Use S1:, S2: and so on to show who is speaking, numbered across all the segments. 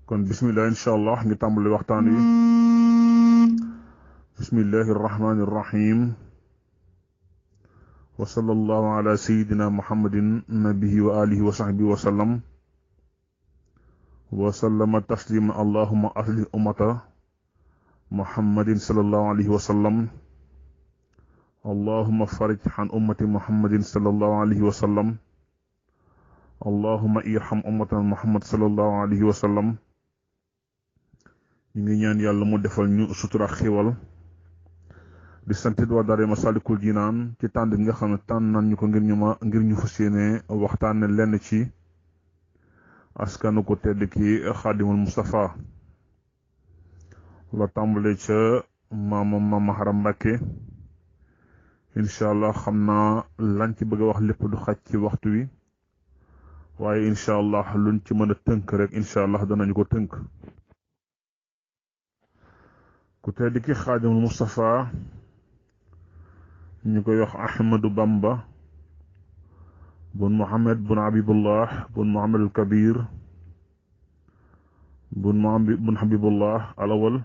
S1: kon bismillah inshallah ngi tàmbali waxtaan wi bismillahir rahmanir rahim wa sallallahu ala sayyidina muhammadin nabihi wa alihi wa sahbihi wa sallam wa sallama taslima allahumma aslih ummata muhammadin sallallahu alayhi wa sallam اللهم فرج عن أمة محمد صلى الله عليه وسلم اللهم ارحم أمة محمد صلى الله عليه وسلم ñi ngi ñaan yàlla mu defal ñu sutura xewal di santit wa daare Masalikul Jinaan ci tànd nga xam ne tànn nañ ñu ko ngir ñu fas yéene waxtaane lenn ci askanu ko tedd ki Xaadimul Mustafa la tàmbale ca maam Haram Mbàkke inshallah xamna lañ ci bëgg wax lépp du xaj ci waxtu wi waaye inshallah luñ ci mëna tënk rek inshallah danañ ko tënk ku tedd ki Xaadimul Mustafa ñu koy wax Ahmadu Bamba bun Muhammad bun Habibullah bun Muhammad al Kabir bun Habibullah alawal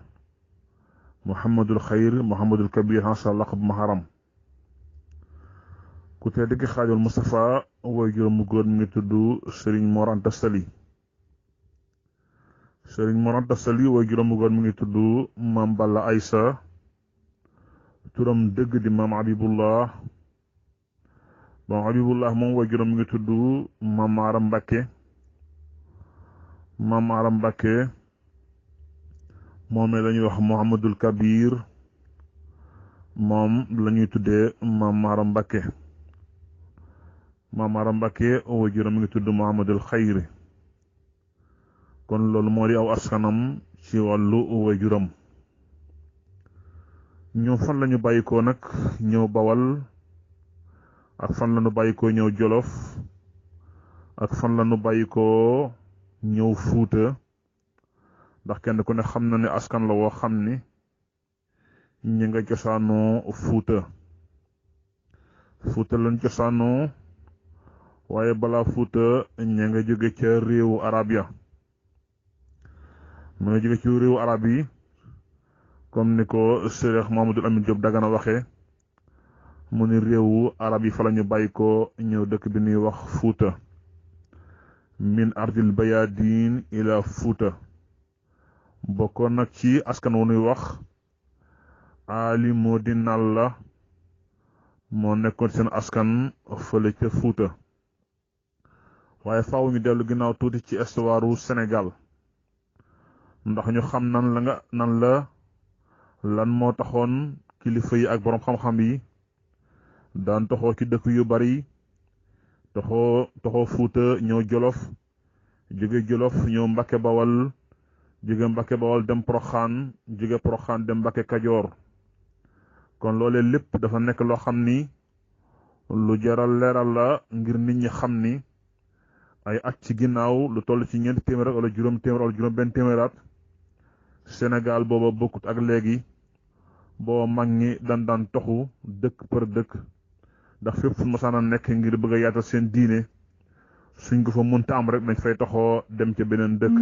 S1: Muhammadul Xayr Muhammadul Kabir hasa laqab maharam ku tedd ki Xaadimul Mustafa way juróom mu góor mi ngi tudd Serigne Mor Anta Sali Serigne Mor Anta Sali way juróom mu góor mi ngi tudd Maam Balla Aysa turam dëgg di Maam Habibullah moom way juróom mi ngi tudd Maam Aram Mbakke moom la ñuy wax Muhammadul Kabir moom la ñuy tuddee Maam Aram Mbakke Maam Aram Mbakke waajuram mi ngi tudd Muhammadul Xayri kon loolu moo di aw askanam ci wàllu waajuram ñoom fan lañu bàyyikoo nag ñëw Bawal ak fan lañu bàyyikoo ñëw Jolof ak fan lañu bàyyikoo ñëw Fuuta ndax kenn ku ne xam na ne askan la woo xam ni ñi nga cosaanoo Fuuta lañ cosaanoo waaye balaa Fuuta ña nga jóge ca réewu arab ya mu nga jóge ci réewu arab yi comme ni ko Cheikh Mamadou Amin Diop Dagana waxe mu ni réewu arab yi fa lañu bàyyi ko ñëw dëkk bi ñuy wax Fuuta min ardil bayadin ila Fuuta bokkoon nag ci askan wu ñuy wax Ali moo di nal la moo nekkoon seen askan fële ca Fuuta waaye faaw ñu dellu ginnaaw tuuti ci histoire u Sénégal ndax ñu xam lan moo taxoon kilifa yi ak boroom xam-xam yi daan toxoo ci dëkk yu bari toxoo Fuuta ñëw Jolof jóge Jolof ñëw Mbàkke Bawal jóge Mbàkke Bawal dem Poroxaan jóge Poroxaan dem Mbàkke Kajoor kon loolee lépp dafa nekk loo xam ni lu jaral leeral la ngir nit ñi xam ni ay at ci ginnaaw lu toll ci ñeenti téeméer wala juróom téeméer wala juróom benn téeméeraat Sénégal booba bokkut ak léegi booba mag ñi daan toxu dëkk për dëkk ndax fépp fu masaana nekk ngir bëgg a yaatal seen diine suñ ko fa mënta am rek dañ fay toxoo dem ca beneen dëkk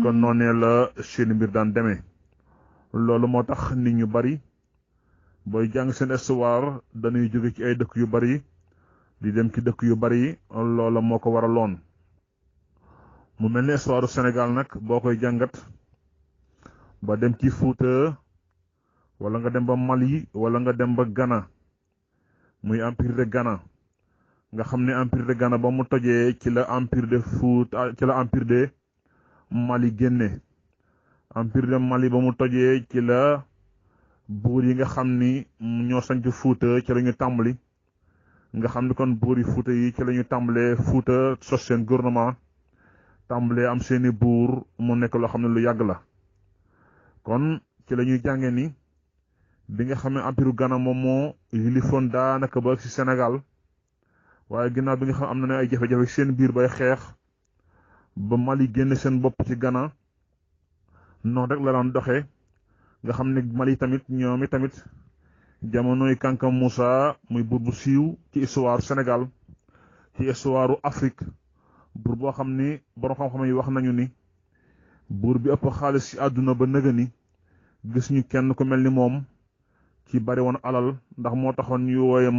S1: kon noonee la seen mbir daan demee loolu moo tax nit ñu bari booy jàng seen histoire dañuy jóge ci ay dëkk yu bari di dem ci dëkk yu bari loola moo ko waraloon mu mel ni histoire Sénégal nag boo koy jàngat ba dem ci Fuuta wala nga dem ba Mali wala nga dem ba Ghana muy empire de Ghana nga xam ne empire de Ghana ba mu tojee ci la empire de Fuuta ci la empire de Mali génne empire de Mali ba mu tojee ci la buur yi nga xam ni ñoo sanc Fuuta ci la ñu tàmbali nga xam ni kon buur yi Fuuta yi ci la ñu tàmbalee Fuuta sos seen gouvernement tàmbalee am seeni buur mu nekk loo xam ne lu yàgg la kon ci la ñuy jànge ni bi nga xam ne empire Ghana moom moo yilifoon daanaka ba ci Sénégal waaye ginnaaw bi nga xam am na ne ay jafe-jafe seen biir bay xeex ba Mali génn seen bopp ci Ghana noonu rek la daan doxee nga xam ne Mali tamit ñoom tamit jamonoy Kanka Moussa muy buur bu siiw ci histoire Sénégal ci histoire Afrique buur boo xam ni borom xam-xam yi wax nañu ni buur bi ëpp xaalis ci àdduna ba nëga ni gis ñu kenn ku mel ni moom ci bari woon alal ndax moo taxoon ñu wooye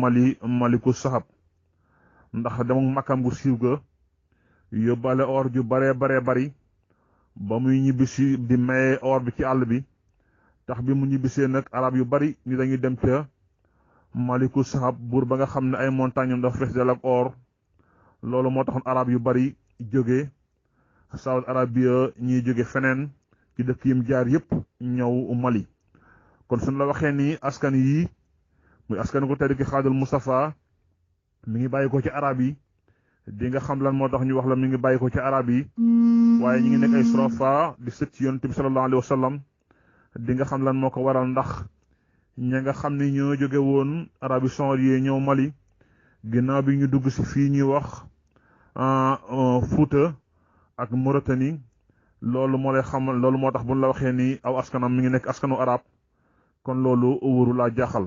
S1: maliku sahab ndax dama makkam gu siiw ga yóbbaale or ju baree bari ba muy ñibbisi di maye or bi ci àll bi tax bi mu ñibbisee nag arab yu bari ni dañuy dem ca maliku sahab buur ba nga xam ne ay montagne dafa fees del ak or loolu moo taxoon arab yu bari jóge Saudi Arabia ñiy jóge feneen ci dëkk yim jaar yépp ñëw Mali kon suñ la waxee ni askan yi muy askan ko tedd ki Xaadimul Mustafa mi ngi bàyyi ko ci arab yi di nga xam lan moo tax ñu wax la mi ngi bàyyi ko ci arab yi waaye ñi ngi nekk ay surafa di sët ci yonent bi sallallahu alayhi wa sallam di nga xam lan moo ko waral ndax ña nga xam ni ñoo jóge woon Arabie Saoudite ñëw Mali ginnaaw bi ñu dugg si fii ñuy wax Fuuta ak Mauritanie loolu moo lay xamal loolu moo tax buñ la waxee ni aw askanam mi ngi nekk askanu arab kon loolu wóoru laa jaaxal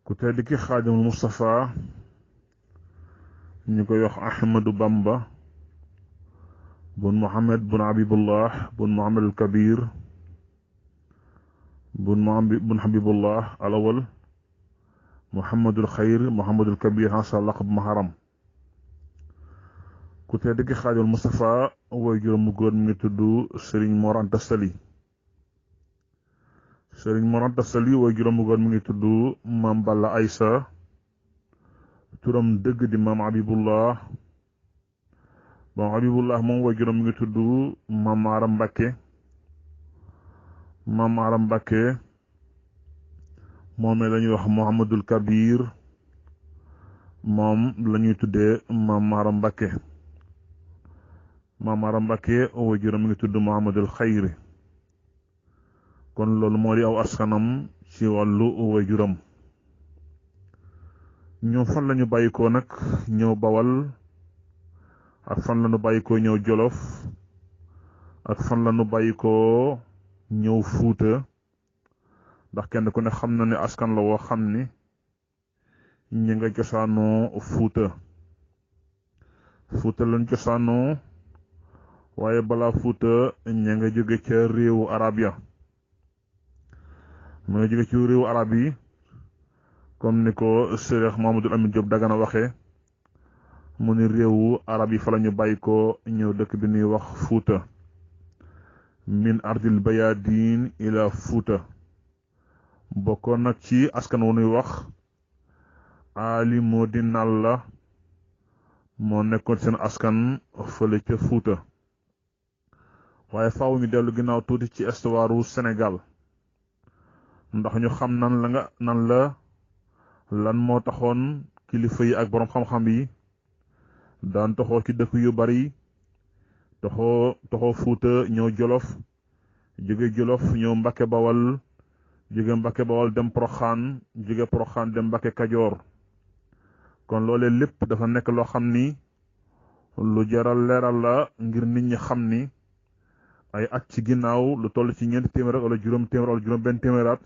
S1: ku tedd ki Xaadimul Mustafa ñu koy wax Ahmadu Bamba bun Muhammad bun Habibullah bun Muhammad al Kabir bun Habibullah al awal Muhammadul Xayr Muhammadul Kabir hasa laqab maharam ku tedd ki Xaadimul Mustafa woy juróom mu góor mi ngi tudd Serigne Mor Anta Sali Serigne Mor Anta Sali woy juróom mu góor mi ngi tudd Maam Balla Aysa turam dëgg di Maam Habibullah moom woy juróom mi ngi tudd Maam Maaram Mbàkke moomee la ñuy wax Muhammadul Kabir moom la ñuy tuddee Maam Maaram Mbàkke woy juróom mi ngi tudd Muhammadul Xayri kon loolu moo di aw askanam ci wàllu woy juróom ñoom fan lañu bàyyikoo nag ñëw Bawal ak fan lañu bàyyikoo ñëw Jolof ak fan lañu bàyyikoo ñëw Fuuta ndax kenn ku ne xam na ne askan la woo xam ni ñi nga cosaanoo Fuuta lañ cosaanoo waaye balaa Fuuta ñi nga jóge ca réewu arab ya mu nga jóge ci réewu arab yi comme ni ko Cheikh Mamadou Amine Diop Dagana waxee mu ni réewu arab yi fa lañu bàyyi ko ñëw dëkk bi ñuy wax Fuuta min ardil bayadin ila Fuuta bokkoon nag ci askan wu ñuy wax Ali Modi Nalla moo nekkoon seen askan fële ca Fuuta waaye faaw ñu dellu ginnaaw tuuti ci histoire wu Sénégal ndax ñu xam lan moo taxoon kilifa yi ak boroom xam-xam yi daan toxoo ci dëkk yu bari toxoo Fuuta ñëw Jolof jóge Jolof ñëw Mbàkke Bawal jóge Mbàkke Bawal dem Poroxaan jóge Poroxaan dem Mbàkke Kajoor kon loolee lépp dafa nekk loo xam ni lu jaral leeral la ngir nit ñi xam ni ay at ci ginnaaw lu toll ci 4 téeméer wala juróom téeméer wala juróom benn téeméeraat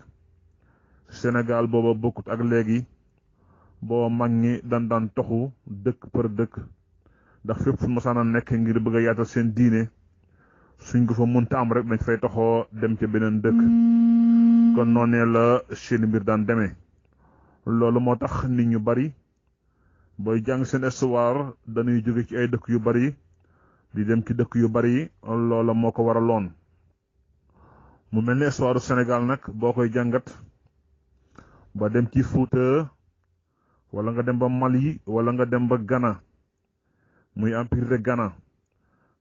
S1: Sénégal booba bokkut ak léegi booba mag ñi daan toxu dëkk për dëkk ndax fépp fu mosaan a nekk ngir bëgg a yaatal seen diine suñ ko fa mënta am rek dañ fay toxoo dem ca beneen dëkk kon noonee la seen mbir daan demee loolu moo tax nit ñu bari booy jàng seen histoire dañuy jóge ci ay dëkk yu bari di dem ci dëkk yu bari loola moo ko waraloon mu mel ni histoire Sénégal nag boo koy jàngat ba dem ci Fuuta wala nga dem ba Mali wala nga dem ba Ghana muy empire de Ghana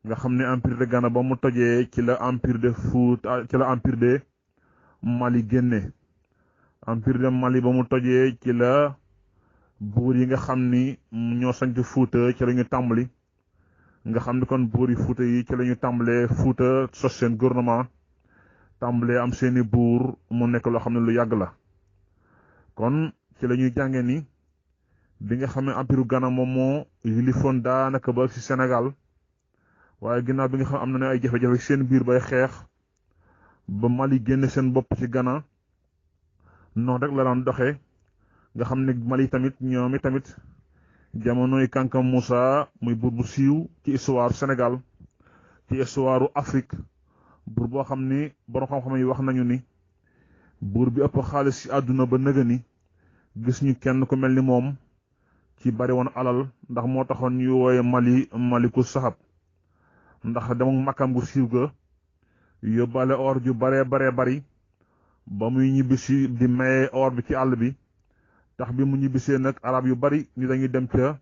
S1: nga xam ne empire de Ghana ba mu tojee ci la empire de Fuuta ci la empire de Mali génne empire de Mali ba mu tojee ci la buur yi nga xam ni ñoo sanc Fuuta ci la ñu tàmbali nga xam ni kon buur yi Fuuta yi ci la ñu tàmbalee Fuuta sos seen gouvernement tàmbalee am seeni buur mu nekk loo xam ne lu yàgg la kon ci la ñuy jànge ni bi nga xam ne empire Ghana moom moo yilifoon daanaka ba ci Sénégal waaye ginnaaw bi nga xam am na ne ay jafe-jafe seen biir bay xeex ba Mali génne seen bopp ci Ghana noonu rek la daan doxee nga xam ne Mali tamit ñoom tamit jamonoy Kanka Moussa muy buur bu siiw ci histoire Sénégal ci histoire Afrique buur boo xam ni borom xam-xam yi wax nañu ni buur bi ëpp xaalis ci àdduna ba nëga ni gis ñu kenn ku mel ni moom ci bari woon alal ndax moo taxoon ñu wooye maliku sahab ndax dama makkam gu siiw ga yóbbaale or ju baree bari ba muy ñibbisi di maye or bi ci àll bi tax bi mu ñibbisee nag arab yu bari ñu dañuy dem ca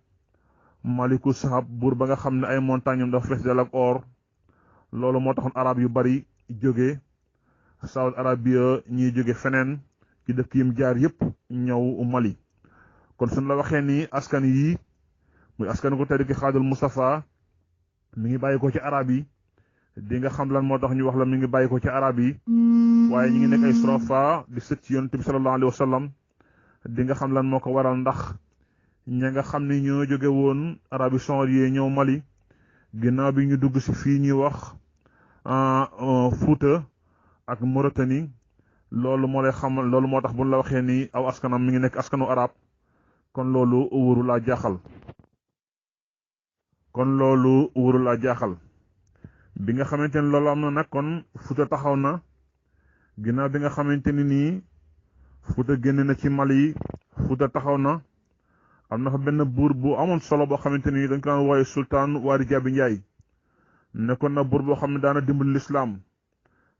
S1: maliku sahab buur ba nga xam ne ay montagne am dafa fees del ak or loolu moo taxoon arab yu bari jóge Saudi Arabia ñiy jóge feneen ci dëkk yim jaar yépp ñëw Mali kon suñ la waxee ni askan yi muy askan ko tedd ki Xaadul Mustafa mi ngi bàyyi ko ci arab yi di nga xam lan moo tax ñu wax la mi ngi bàyyi ko ci arab yi waaye ñi ngi nekk ay surafa di sët ci yonent bi sallallahu alayhi wa sallam di nga xam lan moo ko waral ndax ña nga xam ni ñoo jóge woon Arabie Saoudite ñëw Mali ginnaaw bi ñu dugg si fii ñuy wax Fuuta ak Mauritanie loolu moo lay xamal loolu moo tax buñ la waxee ni aw askanam mi ngi nekk askanu arab kon loolu wóoru laa jaaxal bi nga xamante ni loolu am na nag kon Fuuta taxaw na ginnaaw bi nga xamante ni nii Fuuta génn na ci Mali Fuuta taxaw na am na fa benn buur bu amoon solo boo xamante ni dañ ko daan wooye sultaan Waari Jaabi Njaay nekkoon na buur boo xam ne daana dimbali lislaam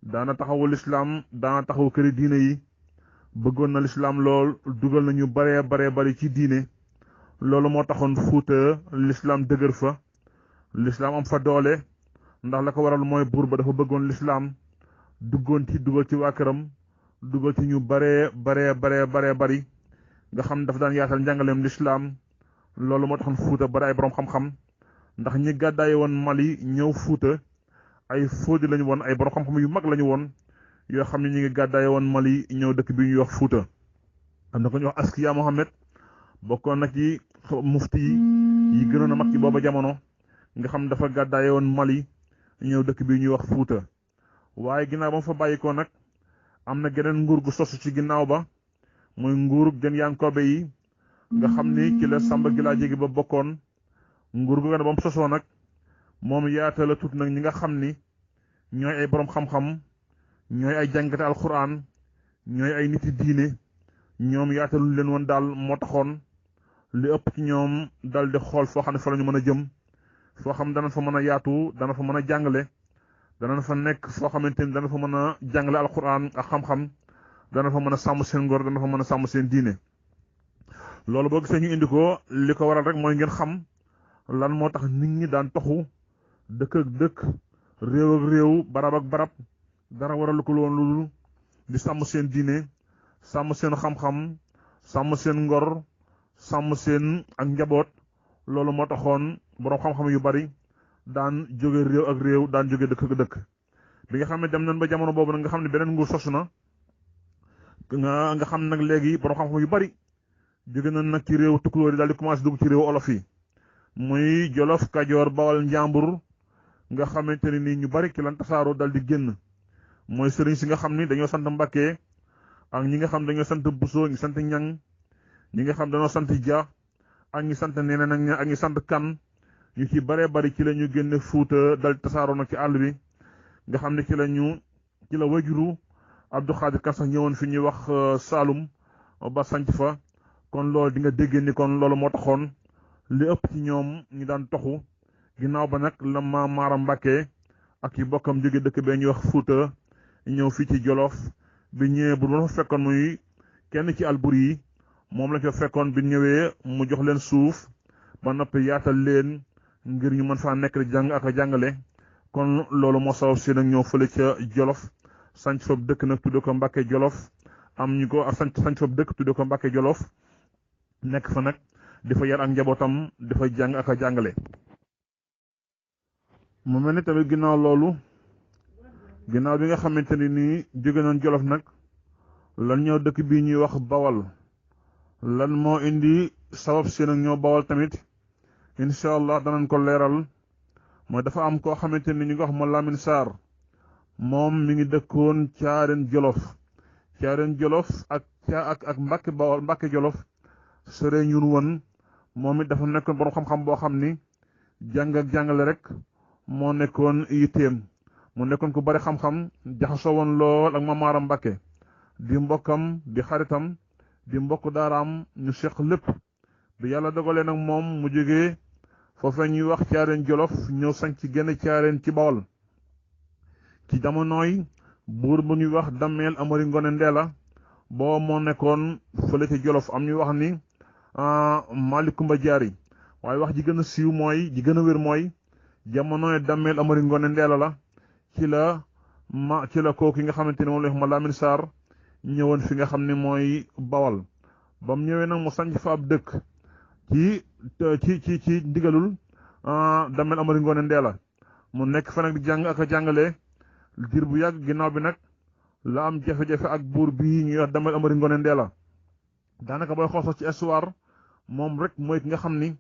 S1: daana taxawu lislaam daana taxawu këri diine yi bëggoon na lislaam lool dugal nañu baree bari ci diine loolu moo taxoon Fuuta lislaam dëgër fa lislaam am fa doole ndax la ko waral mooy buur ba dafa bëggoon lislaam dugal ci waa këram dugal ci ñu baree bari nga xam dafa daan yaatal njàngaleem lislaam loolu moo taxoon Fuuta bari ay borom xam-xam ndax ñi gàddaaye woon Mali ñëw Fuuta ay fóodi lañu woon ay borom xam-xam yu mag lañu woon yoo xam ne ñi ngi gàddaaye woon Mali ñëw dëkk bi ñuy wax Fuuta am na ko ñuy wax Askiya Mohammed bokkoon na ci mufti yi gënoon a mag ci booba jamono nga xam dafa gàddaaye woon Mali ñëw dëkk bi ñuy wax Fuuta waaye ginnaaw ba mu fa bàyyikoo nag am na geneen nguur gu sosu ci ginnaaw ba muy nguurug den yankoobe yi nga xam ni ci la Samba Gila Jéegi ba bokkoon nguur gu ne ba mu sosoo nag moom yaata la tut nag ñi nga xam ni ñooy ay borom xam-xam ñooy ay jàngate alquran ñooy ay niti diine ñoom yaataluñ leen woon daal moo taxoon li ëpp ci ñoom dal di xool foo xam ne fa la ñu mën a jëm foo xam dana fa mën a yaatu dana fa mën a jàngale dana fa nekk foo xamante ni dana fa mën a jàngale alquran ak xam-xam dana fa mën a sàmm seen ngor dana fa mën a sàmm seen diine loolu boo gisee ñu indi ko li ko waral rek mooy ngeen xam lan moo tax nit ñi daan toxu dëkk ak dëkk réew ak réew barab ak barab dara waralu ko woon loolu di sàmm seen diine sàmm seen xam-xam sàmm seen ngor sàmm seen ak njaboot loolu moo taxoon boroom xam-xam yu bari daan jóge réew ak réew daan jóge dëkk ak dëkk bi nga xam ne dem nañ ba jamono boobu nag nga xam ne beneen nguur sosu na nga xam nag léegi boroom xam-xam yu bari jóge nañ nag ci réew tukulóor yi daal di commencé dugg ci réew olof yi muy Jolof Kajoor Bawol Njàmbur nga xamante ne ni ñu bari ci lan tasaaroo dal di génn mooy sëriñ si nga xam ni dañoo sant Mbàkke ak ñi nga xam dañoo sant Buso ñi sant Ñang ñi nga xam dañoo sant Dia ak ñi sant neneen ak ñi sant Kan ñu ci baree bari ci la ñu génne Fuuta dal tasaaroo nag ci àll bi nga xam ne ci la wajuru Abdou Khadir Kan sax ñëwoon fi ñuy wax Saalum ba sanc fa kon loolu di nga déggee ni kon loolu moo taxoon li ëpp ci ñoom ñu daan toxu ginnaaw ba nag la Maam Maaram Mbàkke ak yi bokkam jóge dëkk bee ñuy wax Fuuta ñëw fii ci Jolof bi ñëwee bu doon fa fekkoon muy kenn ci albur yi moom la fa fekkoon bi ñëwee mu jox leen suuf ba noppi yaatal leen ngir ñu mën faa nekk di jàng ak a jàngale kon loolu moo sabab si nag ñëw fële ca Jolof sanc fab dëkk nag tudde ko Mbàkke Jolof am ñu ko sanc fab dëkk tudde ko Mbàkke Jolof nekk fa nag di fa yar ak njabootam di fa jàng ak a jàngale mu mel ni tamit ginnaaw loolu ginnaaw bi nga xamante ni nii jóge nañ Jolof nag lan ñëw dëkk bii ñuy wax Bawal lan moo indi sabab si nag ñoo Bawal tamit incha allah danañ ko leeral mooy dafa am koo xamante ni ñu ngi wax ma Lamin Saar moom mi ngi dëkkoon Caareen Jolof ak Mbàkke Bawal Mbàkke Jolof sore ñun woon moom it dafa nekkoon borom xam-xam boo xam ni jàng ak jàngale rek moo nekkoon yitteem mu nekkoon ku bari xam-xam jaxasoo woon lool ak Maam Maaram Mbàkke di mbokkam di xaritam di mbokk daaraam ñu seq lépp bi yàlla dogalee nag moom mu jógee foofee ñuy wax caareen jolof ñëw sañ ci genn caareen ci Bawol ci jamonooy buur bu ñuy wax Dameel Amari Ngone Ndeela boo moo nekkoon fële ci jolof am ñuy wax ni Malikumba Jaari waaye wax ji gën a siiw mooy ji gën a wér mooy jamonooy Dameel Amari Ngone Ndeela la ci la kooku nga xamante ne moom la wax ma Lamine Sarr ñëwoon fi nga xam ne mooy Bawol ba mu ñëwee nag mu sanc fa ab dëkk ci ndigalul Dameel Amari Ngone Ndeela mu nekk fa nag di jàng ak a jàngale diir bu yàgg ginnaaw bi nag la am jafe-jafe ak buur bii ñuy wax Dameel Amari Ngone Ndeela daanaka booy xool sax ci histoire moom rek mooy ki nga xam ni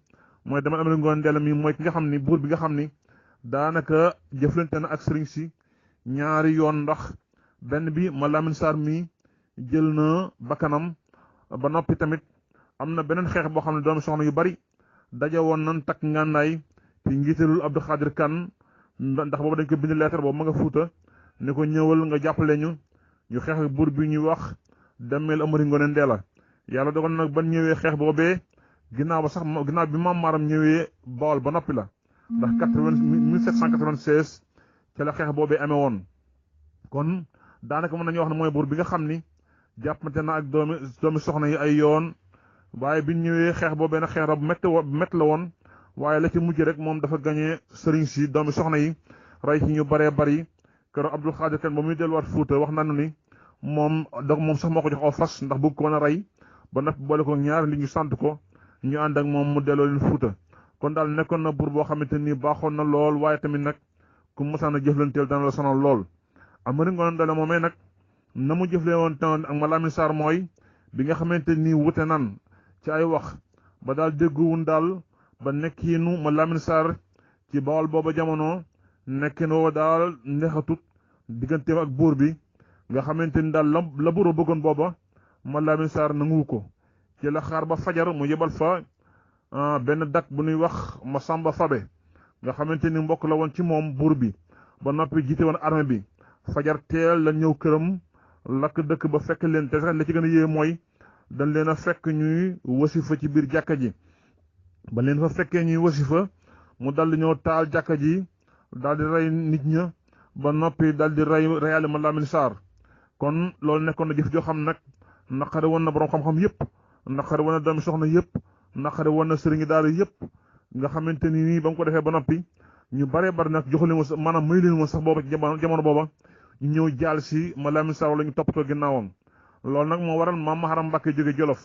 S1: mooy Dameel Amari Ngone Ndeela mi mooy ki nga xam ni buur bi nga xam ni daanaka jëflante na ak sëriñ si ñaari yoon ndax benn bi ma Lamine Sarr mi jël na bakkanam ba noppi tamit am na beneen xeex boo xam ne doomi soxna yu bari daje woon nan takk ngànnaay ci njiitalul Abdou Khadir Kane ndax boobu dañ ko bind lettre boobu ma nga Fuuta ni ko ñëwal nga jàppale ñu xeex buur bi ñuy wax Dameel Amari Ngone Ndeela yàlla dogal nag ban ñëwee xeex boobee ginnaaw bi Maam Maaram ñëwee Bawol ba noppi la ndax 1796 ca la xeex boobee amee woon kon daanaka mën nañu wax ne mooy buur bi nga xam ni jàppante na ak doomi soxna yi ay yoon waaye bi ñëwee xeex boobee nag xeex bu métti la woon waaye la ci mujj rek moom dafa gañee sëriñ si doomi soxna yi rey ci ñu baree bari keroog Abdou Khadir Kane ba muy delluwaat Fuuta wax nañu ni moom sax moo ko jox aw fas ndax bëgg ko mën a rey ba noppi boole ko ñaar li ñu sant ko ñu ànd ak moom mu delloo leen Fuuta kon daal nekkoon na buur boo xamante ni baaxoon na lool waaye tamit nag ku mosaan a jëflanteel dana la sonal lool. Amari Ngone Ndeela moomee nag na mu jëflee woon tamit ak ma Lamine Sarr mooy bi nga xamante ni wute nan ci ay wax ba daal dégguwun daal ba nekkiinu ma Lamine Sarr ci Bawol booba jamono nekkin woo daal neexatut digganteem ak buur bi nga xamante ni daal la buur bëggoon booba ma Lamine Sarr nanguwu ko ci la xaar ba fajar mu yebal fa benn dak bu ñuy wax Masamba Fabe nga xamante ni mbokk la woon ci moom buur bi ba noppi jiite woon armée bi fajar teel la ñëw këram lakk dëkk ba fekk leen te sax la ci gën a yée mooy dañ leen a fekk ñuy wasifa ci biir jàkka ji ba leen fa fekkee ñuy wasifa mu dal di ñëw taal jàkka ji daal di rey nit ña ba noppi daal di reyaale ma Lamine Sarr kon loolu nekkoon na jëf joo xam nag naqare woon na borom xam-xam yëpp naqare woon na doomi soxna yëpp naqare woon na sëriñi daara yëpp nga xamante ni nii ba mu ko defee ba noppi ñu baree bari nag joxu leen ma maanaam muy leen ma sax booba ci jamono booba ñu ñëw jaal si ma Lamine Sarr la ñu toppatoo ginnaawam loolu nag moo waral Maam Maharam Mbàkke jóge Jolof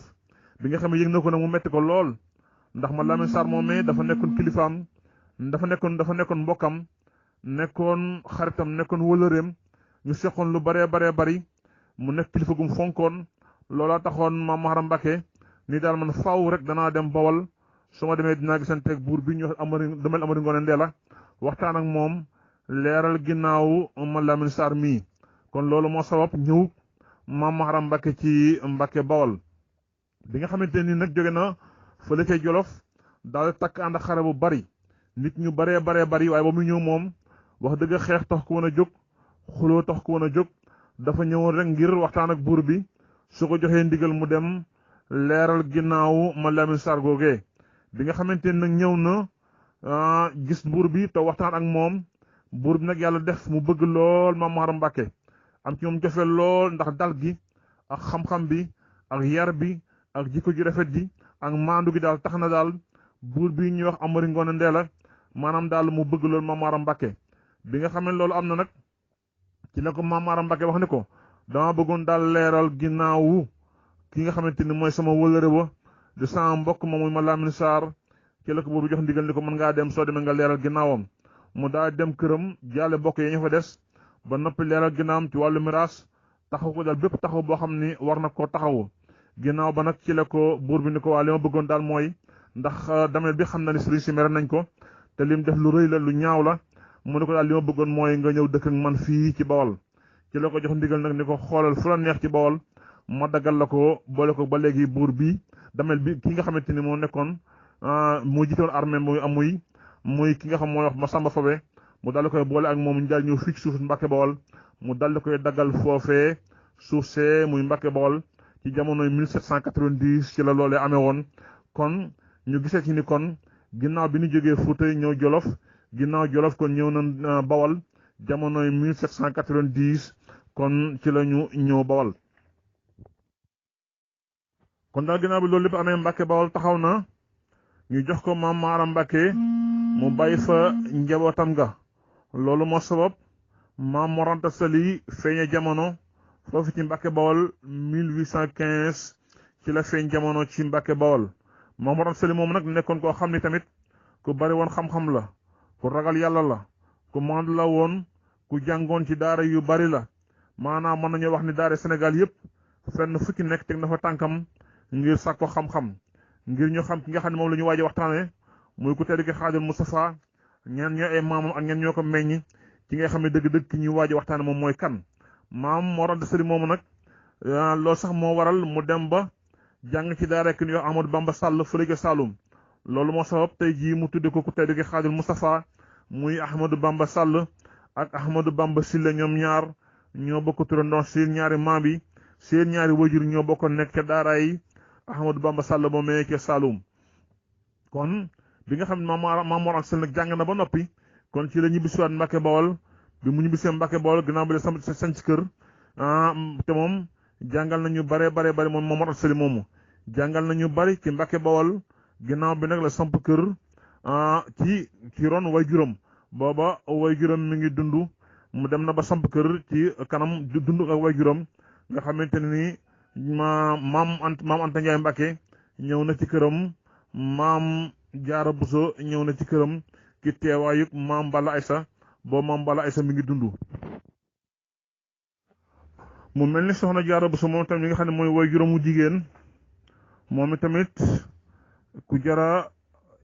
S1: bi nga xam ne yëg na ko nag mu metti ko lool ndax ma Lamine Sarr moomee dafa nekkoon kilifaam dafa nekkoon mbokkam nekkoon xaritam nekkoon wëlëreem ñu seqoon lu baree bari mu nekk kilifa gum fonkoon loolaa taxoon Maam Maharam Mbàkke ni daal man faaw rek danaa dem Bawol su ma demee dinaa gisanteeg buur bi ñu wax Dameel Amari Ngone Ndeela waxtaan ak moom leeral ginnaaw ma Lamine Sarr mii kon loolu moo sabab ñëw Maam Maharam Mbàkke ci Mbàkke Bawol bi nga xamante ni nag jóge na fële ca Jolof daal takk ànd xare bu bari nit ñu baree bari waaye ba mu ñëw moom wax dëgg xeex tax ko woon a jóg xuloo tax ko woon a jóg dafa ñëwoon rek ngir waxtaan ak buur bi su ko joxee ndigal mu dem leeral ginnaaw ma Lamine Sarr googee bi nga xamante ni nag ñëw na gis buur bi te waxtaan ak moom buur bi nag yàlla def mu bëgg lool Maam Maharam Mbàkke am ci moom jofee lool ndax dal gi ak xam-xam bi ak yar bi ak jikko ji rafet ji ak maandu gi daal tax na daal buur bi ñuy wax Amari Ngone Ndeela maanaam daal mu bëgg lool Maam Maharam Mbàkke bi nga xam ne loolu am na nag ci la ko Maam Maharam Mbàkke wax ni ko dama bëggoon daal leeral ginnaawu ki nga xamante ni mooy sama wëlëre ba di sama mbokk ma muy ma Lamine Sarr ci la ko buur bi jox ndigal ni ko mën ngaa dem soo demee nga leeral ginnaawam mu daal dem këram jaale mbokk yi ñu fa des ba noppi leeral ginnaawam ci wàllu miraas taxaw ko daal bépp taxaw boo xam ni war na koo taxawu ginnaaw ba nag ci la ko buur bi ni ko waa li ma bëggoon daal mooy ndax Dameel bi xam na ni sëriñ si mere nañ ko te lim def lu rëy la lu ñaaw la mu ne ko daal li ma bëggoon mooy nga ñëw dëkk ak man fii ci Bawol ci la ko jox ndigal nag ni ko xoolal fu la neex ci Bawol ma daggal la ko boole ko ba léegi buur bi Dameel bi ki nga xamante ni moo nekkoon moo jiitoon armée muy ki nga xam mooy wax Masamba Fabe mu dal di koy boole ak moom ñu daal ñëw fii ci suuf Mbàkke Bawol mu dal di koy daggal foofee suuf see muy Mbàkke Bawol ci jamonoy 1790 ci la loolee amee woon. kon ñu gisee ci ni kon ginnaaw bi ñu jógee Fuuta ñëw Jolof ginnaaw Jolof kon ñëw na Bawol jamonoy 1790 kon ci la ñu ñëw Bawol. kon daal ginnaaw bi loolu lépp amee Mbàkke Bawol taxaw na ñu jox ko Maam Maaram Mbàkke mu bàyyi fa njabootam ga. loolu moo sabab Maam Mor Anta Sali feeñe jamono foofu ci Mbàkke Bawol 1815 ci la feeñ jamono ci Mbàkke Bawol. Maam Mor Anta Sali moom nag nekkoon koo xam ni tamit ku bari woon xam-xam la, ku ragal yàlla la, ku maandu la woon, ku jàngoon ci daara yu bari la. maanaam mën nañoo wax ni daara Sénégal yëpp fenn fu ci nekk teg na fa tànkam ngir sàkko xam-xam ngir ñu xam ki nga xam ne moom la ñu waaj a waxtaane muy ku tedd ki Xaadimu Mustafaa ñan ñoo ay maamam ak ñan ñoo ko meññ ci nga xam ne dëgg-dëgg ki ñuy waaj a waxtaane moom mooy kan. Maam Mor Anta Sali moomu nag loolu sax moo waral mu dem ba jàng ci daara ki ñuy wax Amadou Bamba Sall fële ca Saloum. loolu moo sabab tey jii mu tudde ko ku tedd ki Xaadimu Mustafaa muy Ahmadou Bamba Sall ak Ahmadou Bamba Silla. ñoom ñaar ñoo bokk turandoo seen ñaari maam bi seen ñaari wajur ñoo bokk nekk ca daara yi Ahmadou Bamba Sall moomee ca Saloum. kon bi nga xam ne Maam Mor Anta Sali nag jàng na ba noppi kon ci la ñibbisiwaat Mbàkke Bawol. bi mu ñibbisee Mbàkke Bawol ginnaaw bi la sañ ci kër te moom jàngal nañu bare moom Maam Mor Anta Sali moomu jàngal nañu bari ci Mbàkke Bawol. ginnaaw bi nag la samp kër ci ron way juróom booba way juróom mi ngi dund mu dem na ba samp kër ci kanam dund ak way juróom nga xamante ne ni maam Anta Njaay Mbàkke ñëw na ci këram maam Jaara Buso ñëw na ci këram ci teewaayug maam Balla Aysa boo maam Balla Aysa mi ngi dund. mu mel ni soxna Jaara Buso moom tamit mi nga xam ne mooy way juróomu jigéen moom tamit ku jara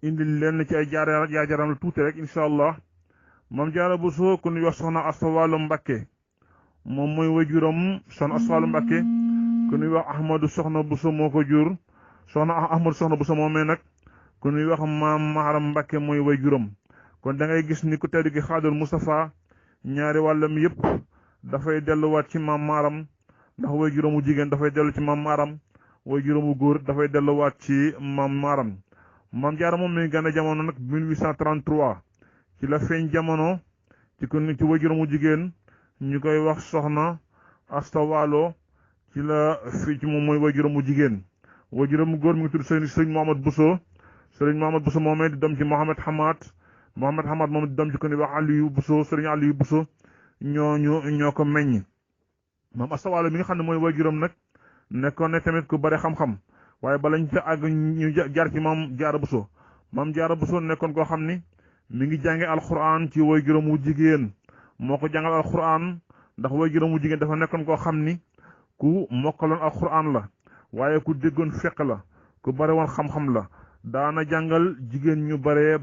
S1: indi leen ci ay jaajaram la tuuti rek incha allah. maam Jaara Buso ku ñuy wax soxna Asta Walo Mbàkke moom mooy wajuram soxna Asta Walo Mbàkke ku ñuy wax Ahmadu Soxna Buso moo ko jur soxna Ahmadu Soxna Buso moomee nag ku ñuy wax maam Maharam Mbàkke mooy wajuram. kon da ngay gis ni ku tedd ki Xaadimu Mustafaa ñaari wàllam yëpp dafay delluwaat ci maam Maharam ndax wajuramu jigéen dafay dellu ci maam Maharam wajuramu góor dafay delluwaat ci maam Maharam. maam Jaara moom mi ngi gane jamono nag 1833 ci la feeñ jamono ci wajuramu jigéen ñu koy wax soxna Asta Walo ci la fii ci moom mooy wajuramu jigéen. wajuramu góor mi ngi tudd sëriñ Mohamad Buso sëriñ Mohamad Buso moomee di doom ci Mohamad Hamad moom di doom ci ko ni wax Aliyu Buso sëriñ Aliyu Buso ñoo ko meññ. maam Asta Walo mi nga xam ne mooy wajuram nag nekkoon ne tamit ku bari xam-xam waaye balañ ca àgg ñu jaar ci maam Jaara Buso. maam Jaara Buso nekkoon koo xam ni mi ngi jànge alxuraan ci wajuram wu jigéen moo ko jàngal alxuraan ndax wajuram wu jigéen dafa nekkoon koo xam ni ku mokkaloon alxuraan la waaye ku déggoon fekk la ku bari woon xam-xam la daana jàngal jigéen ñu bari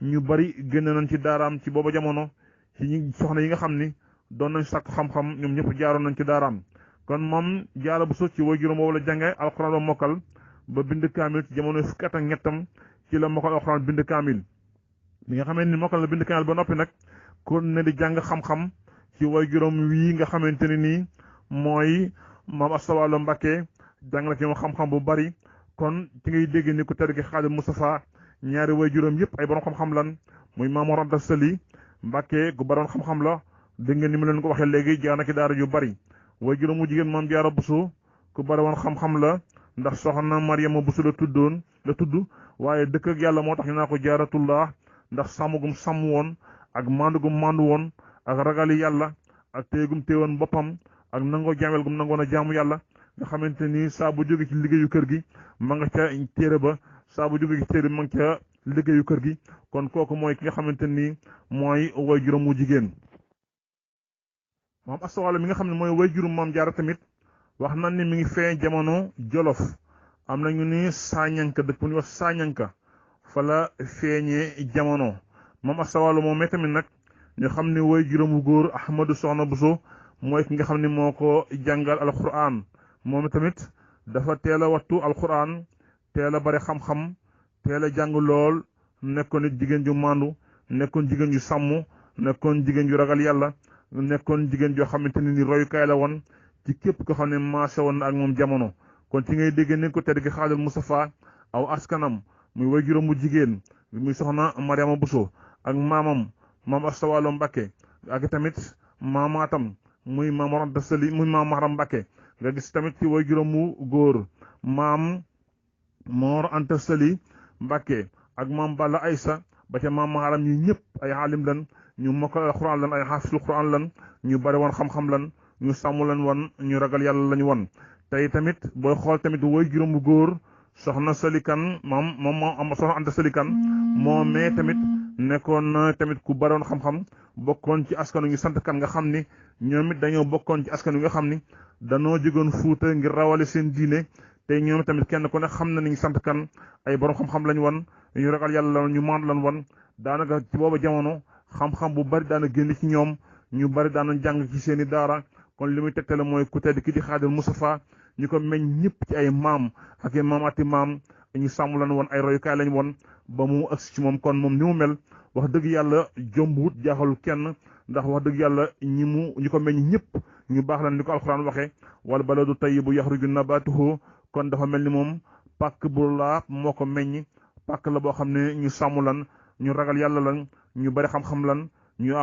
S1: ñu bari génn nañ ci daaraam ci booba jamono ci ñi soxna yi nga xam ni doon nañ sàkk xam-xam ñoom ñëpp jaaroon nañ ci daaraam. kon moom Jaara Buso ci wajuram boobu la jànge alxuraan ba mokkal ba bind kaamil ci jamono fukki at ak ñettam ci la mokkal alxuraan bind kaamil. bi nga xamante ni mokkal la bind kaamil ba noppi nag kon ne di jàng xam-xam ci wajuram wii nga xamante ne nii mooy maam Asta Walo Mbàkke jàng na ci moom xam-xam bu bari. kon ci ngay dégg ni ku tedd ki Xaadimu Mustafaa ñaari wajuram yëpp ay borom xam-xam lan muy Maam Mor Anta Sali Mbàkke gu baroon xam-xam la dégg nga ni mu leen ko waxee léegi jaar na ci daara yu bari. wajuram mu jigéen maam Jaara Buso ku bari woon xam-xam la ndax soxna Mariama Buso la tudd waaye dëkk ak yàlla moo tax ñu naa ko Jaaratullah ndax sàmmugum sàmm woon ak mandugum mandu woon ak ragali yàlla ak téegum téewoon boppam ak nangoo jaamel gum nangoon a jaamu yàlla nga xamante ni saa bu jóge ci liggéeyu kër gi ma nga ca téere ba saa bu jóge ci téere bi ma nga ca liggéeyu kër gi. kon kooku mooy ki nga xamante ni mooy wajuram mu jigéen. maam Asta Walo mi nga xam ne mooy wajurum maam Jaara tamit wax nañ ni mi ngi feeñ jamono Jolof am nañu ni Saañanka dëkk bu ñuy wax Saañanka fa la feeñee jamono. maam Asta Walo moom tamit nag ñu xam ne wajuram wu góor Ahmadu Soxna Buso mooy ki nga xam ne moo ko jàngal alquran moom tamit dafa teel a wattu alquran teel a bari xam-xam teel a jàng lool nekkoon nit jigéen ju màndu nekkoon jigéen ju sàmm nekkoon jigéen ju ragal yàlla nekkoon jigéen joo xamante ne ni royukaay la woon ci képp ko xam ne maase woon na ak moom jamono. kon ci ngay dégg ni ko tedd ki Xaadimul Mustafaa aw askanam muy waajuram mu jigéen muy soxna Mariama Bousso ak maamam maam Asta Walo Mbàkke ak tamit maamaatam muy maam Mor Anta Sali muy maam Maharam Mbàkke nga gis tamit ci waajuram mu góor maam Mor Anta Sali Mbàkke ak maam Balla Aysa ba ca maam Maharam ñi ñëpp ay xaalim lan ñu mokkal alxuraan lan ay xaafisul xuraan lan ñu bari woon xam-xam lan ñu sàmm lan woon ñu ragal yàlla lañu woon. tey tamit booy xool tamit waajuram mu góor soxna Salikan moom am soxna Anta Salikan moom mais tamit nekkoon na tamit ku baroon xam-xam bokkoon ci askan wi ñu sant kan nga xam ni ñoom it dañoo bokkoon ci askan wi nga xam ni danoo jógoon Fuuta ngir rawale seen diine te ñoom tamit kenn ku ne xam na ni ñu sant kan ay borom xam-xam lañ woon ñu ragal yàlla ñu maand lan woon daanaka ci booba jamono xam-xam bu bari daana génn ci ñoom ñu bari daana jàng ci seeni daara kon li muy tegtale mooy ku tedd ki di Xaadimul Mustafaa ñu ko meñ ñëpp ci ay maam ak i maamaati maam ñu sàmm lan woon ay royukaay lañ woon ba mu agsi ci moom kon moom ni mu mel wax dëgg yàlla jombuwut jaaxalul kenn ndax wax dëgg yàlla ñi ko meñ ñëpp ñu baax lan ni ko alxuraan waxee wal baladu tayyibu yaxruju nabaatuhu kon dafa mel ni moom pàkk bu laab moo ko meññ pàkk la boo xam ne ñu sàmm lan ñu ragal yàlla lan ñu bari xam-xam lan ñu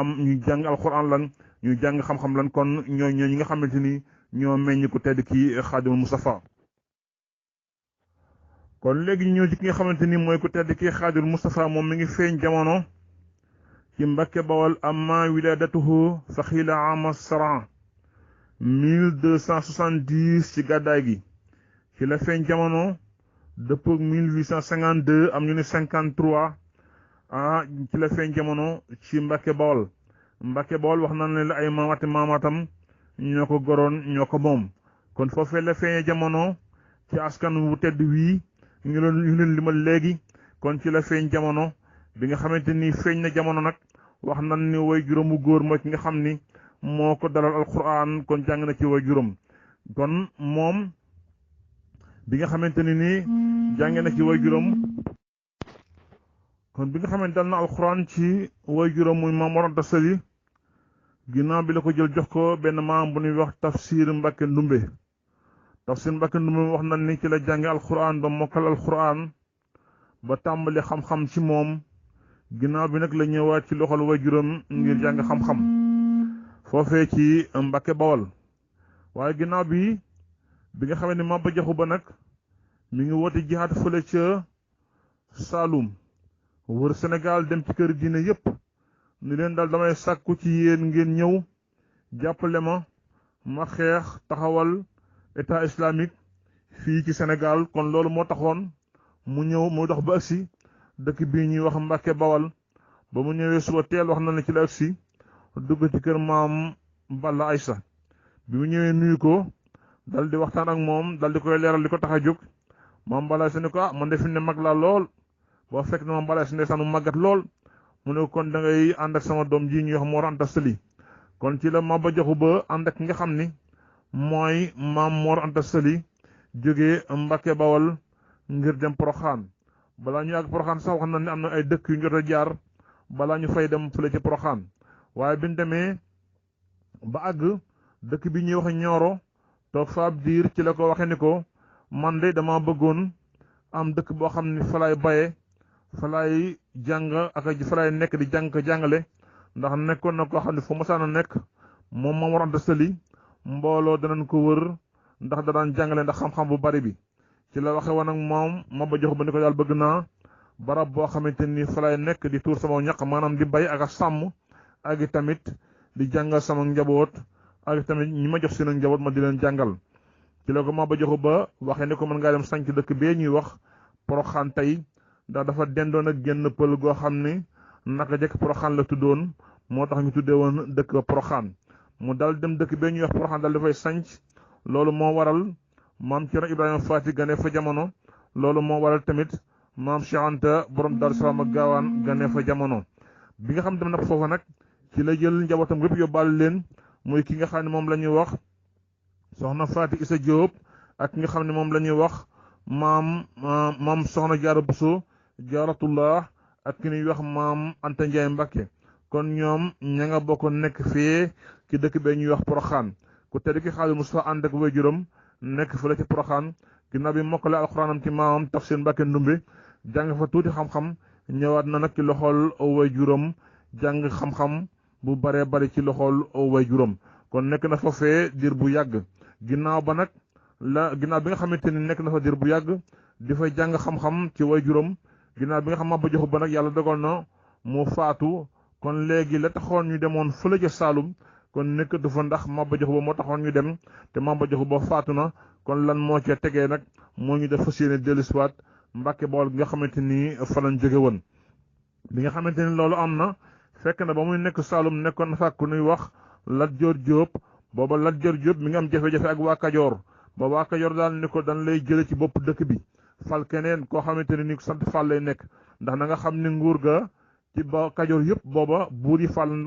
S1: jàng alxuraan lan ñu jàng xam-xam lan kon ñooy ñi nga xamante ni ñoo meññ ku tedd ki Xaadimul Mustafaa kon léegi ñëw ci ki nga xamante ni mooy ku tedd ki Xaadimul Mustafaa moom mi ngi feeñ jamono ci Mbàkke Bawal amma wilaadatuhu fa xiila ama saran 1270 ci gàddaay gi ci la feeñ jamono dëppog 1852 am ñu ne 53 ci la feeñ jamono ci Mbàkke Bawal wax na ne la ay maamaatam ñoo ko goroon ñoo ko moom kon foofee la feeñee jamono ci askan wu tedd wii ñu leen limal léegi kon ci la feeñ jamono bi nga xamante ni feeñ na jamono nag wax nan ni way juróomu góor mooy ki nga xam ni moo ko dalal alquran kon jàng na ci way juróom kon moom bi nga xamante ni nii jàng na ci way juróom kon bi nga xamante dal na alquran ci way juróom muy Maam Mor Anta Sali ginnaaw bi la ko jël jox ko benn maam bu ñuy wax Tafsir Mbàkke Ndumbe wax nañ ni ci la jànge alquran ba mokkal alquran ba tàmbali xam-xam ci moom ginnaaw bi nag la ñëwaat ci loxol waajuram ngir jàng xam-xam foofee ci Mbàkke Bawal waaye ginnaaw bi nga xamee ne Maba Jaxu Ba nag mi ngi woote jihaad fële ca Saalum wër Sénégal dem ci kër diine yépp ni leen daal damay sàkku ci yéen ngeen ñëw jàppale ma xeex taxawal état islamique fii ci Sénégal kon loolu moo taxoon mu ñëw mu dox ba agsi dëkk bii ñuy wax Mbàkke Bawal ba mu ñëwee suba teel wax na ne ci la agsi dugg ci kër maam Balla Aysa bi mu ñëwee nuyu ko dal di waxtaan ak moom dal di koy leeral li ko tax a jóg maam Balla Aysa ni ko man de fi ne mag laa lool boo fekk ne maam Balla Aysa ndeysaan mu màggat lool mu ne kon da ngay ànd ak sama doom ji ñuy wax Mor Anta Sali kon ci la Maba Jaxu Ba ànd ak ki nga xam ni mooy maam Mor Anta Sali jógee Mbàkke Bawal ngir dem Poroxaan balaa ñu àgg Poroxaan sax wax na ne am na ay dëkk yu ñu jot a jaar balaa ñu fay dem fële ci Poroxaan waaye bi ñu demee ba àgg dëkk bi ñuy wax Ñooro toog fa ab diir ci la ko waxee ni ko man de dama bëggoon am dëkk boo xam ne fa laay baye fa laay jàng ak fa laay nekk di jàng ko jàngale ndax nekkoon na koo xam ne fu masaan a nekk moom Maam Mor Anta Sali mbooloo danañ ko wër ndax da daan jàngale ndax xam-xam bu bari bi ci la waxe woon ak moom Maba Jaxu Ba ni ko daal bëgg naa barab boo xamante ni fa lay nekk di tuur sama ñaq maanaam di bay ak a sàmm ak i tamit di jàngal sama njaboot ak tamit ñi ma jox seen njaboot ma di leen jàngal ci la ko Maba Jaxu Ba waxee ni ko mën ngaa dem sanc dëkk bee ñuy wax Poroxaan tey ndax dafa dendoon ak génn pël goo xam ni naka jekk Poroxaan la tuddoon moo tax ñu tuddee woon dëkk ba Poroxaan mu dal dem dëkk bee ñuy wax Poroxaan dal dafay sanc loolu moo waral maam Cerno Ibrahima Faati gane fa jamono loolu moo waral tamit maam Cheikh Anta borom Daaru Salaam ak Gaawaan gane fa jamono bi nga xam dem nag foofa nag ci la jël njabootam yëpp yóbbaale leen muy ki nga xam ne moom la ñuy wax soxna Faati Isa Jóob ak ki nga xam ne moom la ñuy wax maam soxna Jaara Buso Jaaratullah ak ki ñuy wax maam Anta Ndiaye Mbacke kon ñoom ña nga bokk nekk fii ci dëkk bee ñuy wax Poroxaan ku tedd ki Xaadimu Mustafaa ànd ak waajuram nekk fële ci Poroxaan ginnaaw bi mokkale alxuraanam ci maamam Tafsir Mbacke Ndumbe jàng fa tuuti xam-xam ñëwaat na nag ci loxol waajuram jàng xam-xam bu baree bari ci loxol waajuram kon nekk na fa fee diir bu yàgg ginnaaw bi nga xamante ni nekk na fa diir bu yàgg di fay jàng xam-xam ci waajuram ginnaaw bi nga xam Maba Jaxu Ba nag yàlla dogal na mu faatu kon léegi la taxoon ñu demoon fële ca Saalum kon nekkatu fa ndax Maba Jaxu Ba moo taxoon ñu dem te Maba Jaxu Ba faatu na kon lan moo ca tegee nag moo ñu def fas yéene dellusiwaat Mbàkke Bawol gi nga xamante ni fa lañ jóge woon bi nga xamante ni loolu am na fekk na ba muy nekk Saalum nekkoon na fa ku nuy wax Lat Joor Jóob booba Lat Joor Jóob mi ngi am jafe-jafe ak waa Kajoor ba waa Kajoor daal ni ko dañ lay jële ci bopp dëkk bi fal keneen koo xamante ne ni sant Fall lay nekk ndax na nga xam ni nguur ga ci ba Kajoor yëpp booba buur yi Fall lan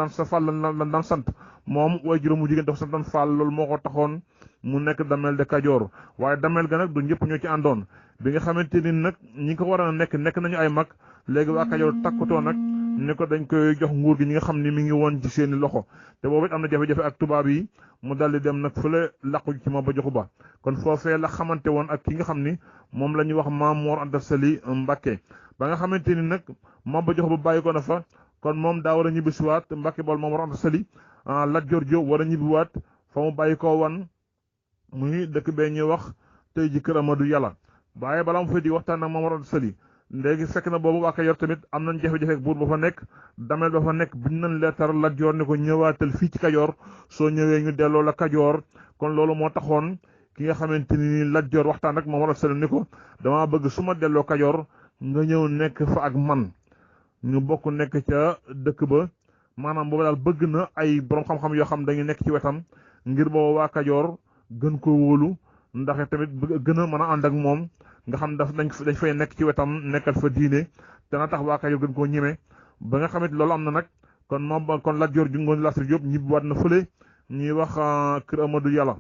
S1: daan sant moom way juróom mu jigéen dafa santan Fall loolu moo ko taxoon mu nekk damel de Kajoor waaye damel ga nag du ñëpp ñoo ci àndoon bi nga xamante ni nag ñi ko war a nekk nañu ay mag léegi waa Kajoor takkutoo nag ni ko dañ koy jox nguur gi ñi nga xam ni mi ngi woon ci seeni loxo te boobu it am na jafe-jafe ak tubaab yi mu daldi dem nag fële làqu ci Maba Jaxu Ba kon foofee la xamante woon ak ki nga xam ni moom la ñuy wax Maam Mor Anta Sali Mbàkke ba nga xamante ni nag Maba Jaxu Ba bàyyi ko na fa kon moom daa war a ñibbisiwaat Mbàkke Bawol Maam Mor Anta Sali Lat Joor Jóob war a ñibbiwaat fa mu bàyyi koo wan muy dëkk bee ñuy wax tey ji Kër Amadou Yàlla waaye balaa mu fay di waxtaan ak Maam Mor Anta Sali léegi fekk na boobu waa Kajoor tamit am nañ jafe-jafe ak buur ba fa nekk damel ba fa nekk biñ nañ leetar Lat Joor ne ko ñëwaatal fii ci Kajoor soo ñëwee ñu delloo la Kajoor kon loolu moo taxoon ki nga xamante ni Lat Joor waxtaan ak Maam Mor Anta Sali ni ko damaa bëgg su ma delloo Kajoor nga ñëw nekk fa ak man ñu bokk nekk ca dëkk ba maanaam boobu daal bëgg na ay borom xam-xam yoo xam dañu nekk ci wetam ngir boobu waa Kajoor gën ko wóolu ndax tamit gën a mën a ànd ak moom nga xam dañ fay nekk ci wetam nekkal fa diine dana tax waa Kajoor gën koo ñeme ba nga xamante loolu am na nag kon Lat Joor ju Ngoone Latir Jóob ñibbiwaat na fële ñuy wax Kër Amadou Yàlla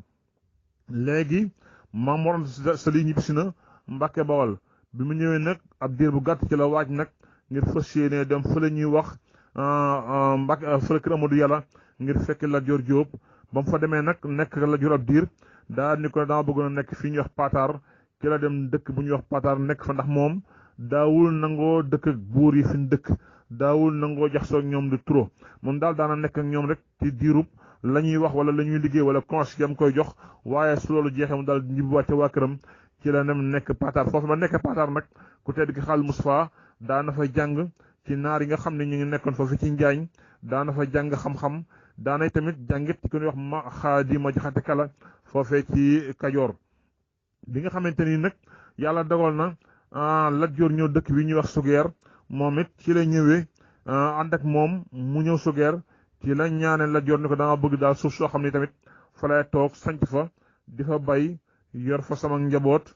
S1: léegi Maam Mor Anta Sali ñibbisi na Mbàkke Bawol bi mu ñëwee nag ab diir bu gàtt ci la waaj nag ngir fas yéene dem fële ñuy wax Mbàkke fële Kër Amadou Yàlla ngir fekk Lat Joor Jóob ba mu fa demee nag nekk Lat Joor ab diir daa ni ko dama bëggoon a nekk fii ñuy wax Pataar ci la dem dëkk bu ñuy wax Pataar nekk fa ndax moom daawul nangoo dëkk ak buur yi fi ñu dëkk daawul nangoo jaxasoo ak ñoom di trop moom daal daana nekk ak ñoom rek ci diirub la ñuy wax wala la ñuy liggéey wala conseil am koy jox waaye su loolu jeexee mu daal ñibbiwaat ca waa këram ci la nem nekk Pataar foofu ba nekk Pataar nag ku tedd ki Xaadimu Mustafaa daana fa jàng ci naar yi nga xam ne ñu ngi nekkoon foofu ci Njaañ daana fa jàng xam-xam daanay tamit jàngit ci ku ñuy wax Xaadima Jaxate Kala foofee ci Kajoor bi nga xamante ni nag yàlla dogal na Lat Joor ñëw dëkk bi ñuy wax Sugeer moom it ci la ñëwee ànd ak moom mu ñëw Sugeer ci la ñaane Lat Joor ni ko dama bëgg daal suuf soo xam ne tamit fa lay toog sanc fa di fa bay yor fa sama njaboot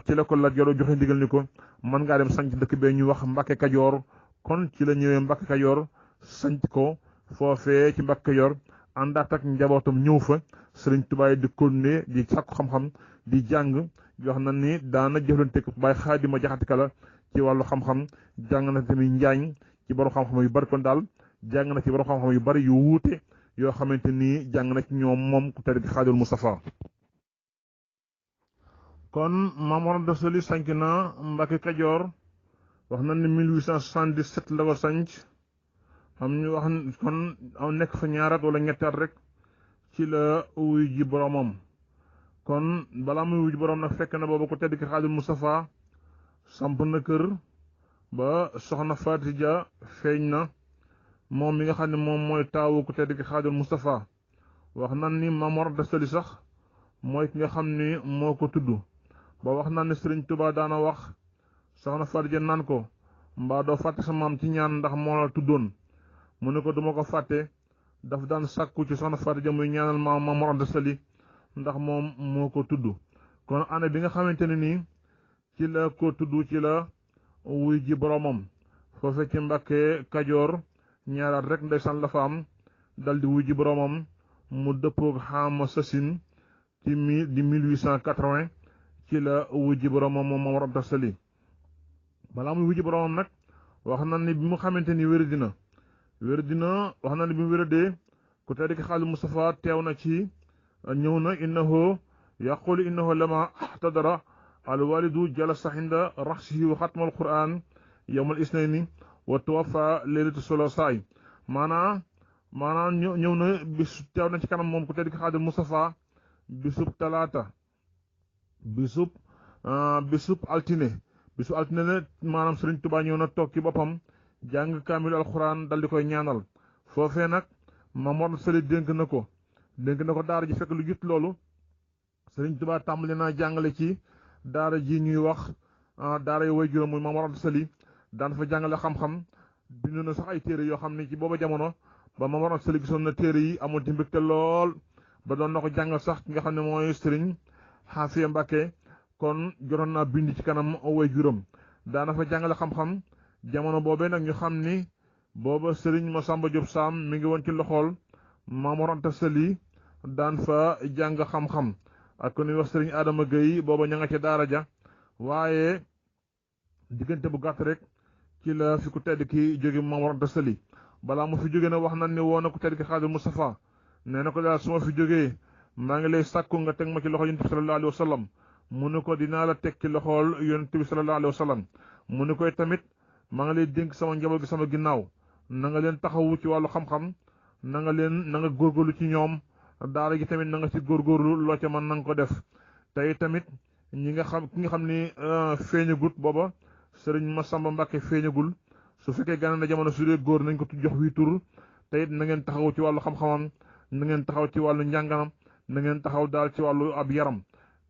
S1: ci la ko Lat Joor joxe ndigal ni ko mën ngaa dem sanc dëkk bee ñuy wax Mbàkke Kajoor kon ci la ñëwee Mbàkke Kajoor sanc ko foofee ci Mbàkke Kajoor àndaat ak njabootam ñëw fa Sëriñ Tuubaa di continuer di sàkku xam-xam di jàng wax na ni daana jëflante ko Baay Xaadima Jaxate Kala ci wàllu xam-xam jàng na tamit Njaañ ci borom xam-xam yu bari kon daal jàng na ci borom xam-xam yu bari yu wuute yoo xamante ni jàng na ci ñoom moom ku tedd ki Xaadimul Mustafaa kon Maam Mor Anta Sali sanc na Mbàkke Kajoor wax na ni 1877 la ko sanc am ñu wax kon nekk fa ñaaraat wala ñetti at rek ci la wuy ji boromam kon balaa muy wuy ji borom nag fekk na boobu ku tedd ki Xaadimul Mustafaa samp na kër ba soxna Faati Ja feeñ na moom mi nga xam ne moom mooy taawu ku tedd ki Xaadimul Mustafaa wax nan ni Maam Mor Anta Sali sax mooy ki nga xam ni moo ko tudd ba wax nan ni Sëriñ Tuubaa daana wax soxna Faati Ja naan ko mbaa doo fàtte sa maam ci ñaan ndax moo la tuddoon mu ne ko duma ko fàtte daf daan sàkku ci soxna Faati Ja muy ñaanal Maam Mor Anta Sali ndax moom moo ko tudd kon année bi nga xamante ne nii ci la ko tudd ci la wuy ji boromam foofee ci Mbàkke Kajoor ñaaraat rek ndeysaan la fa am dal di wuy ji boromam mu dëppoog xaama sasin ci di 1880 ci la wuy ji boromam moom Maam Mor Anta Sali balaa muy wuy ji boromam nag wax na ni bi mu xamante ni wéradina wax na ni bi mu wéradee ku tedd ki Xaadimu Mustafaa teew na ci ñëw na innahu yaqulu innahu lama ihtadara al walidu jalasa inda raxsihi wa xatmal quran yawmal isnayni wa tuwafa leylatu sulasaay maanaa ñëw na bis teew na ci kanam moom ku tedd ki Xaadimu Mustafaa bisub talaata bisub altine ne maanaam Sëriñ Tuubaa ñëw na toog ci boppam jàng kaamilu alxuraan dal di koy ñaanal foofee nag Maam Mor Anta Sali dénk na ko daara ji fekk lu jut loolu Sëriñ Tuubaa tàmbali naa jàngale ci daara ji ñuy wax daara yi way juróom muy Maam Mor Anta Sali daan fa jàngale xam-xam bind na sax ay téere yoo xam ne ci booba jamono ba Maam Mor Anta Sali gisoon na téere yi amoon ci mbégte lool ba doon na ko jàngal sax ki nga xam ne mooy Sëriñ Xaafiya Mbàkke kon jotoon naa bind ci kanam way juróom daana fa jàngale xam-xam jamono boobee nag ñu xam ni booba Sëriñ Masamba Diop Sam mi ngi woon ci loxool Maam Mor Anta Sali daan fa jàng xam-xam ak ku ñuy wax Sëriñ Adama Gueye booba ña nga ca daara ja waaye diggante bu gàtt rek ci la fi ku tedd ki jóge Maam Mor Anta Sali balaa mu fi jóge na wax na ni woo na ku tedd ki Xaadimu Mustafaa nee na ko daal su ma fi jógee maa ngi lay sàkku nga teg ma ci loxo Yonent bi sallallahu alayhi wa sallam mu ne ko dinaa la teg ci loxool Yonent bi sallallahu alayhi wa sallam mu ne koy tamit maa ngi lay dénk sama njaboot gi sama ginnaaw na nga leen taxawu ci wàllu xam-xam na nga góorgóorlu ci ñoom daara gi tamit na nga ci góorgóorlu loo ca mën na nga ko def tey tamit ki nga xam ni feeñagut booba Sëriñ Masamba Mbàkke feeñagul su fekkee gane na jamono su dee góor nañ ko jox wi tur te it na ngeen taxaw ci wàllu xam-xamam na ngeen taxaw ci wàllu njànganam na ngeen taxaw daal ci wàllu ab yaram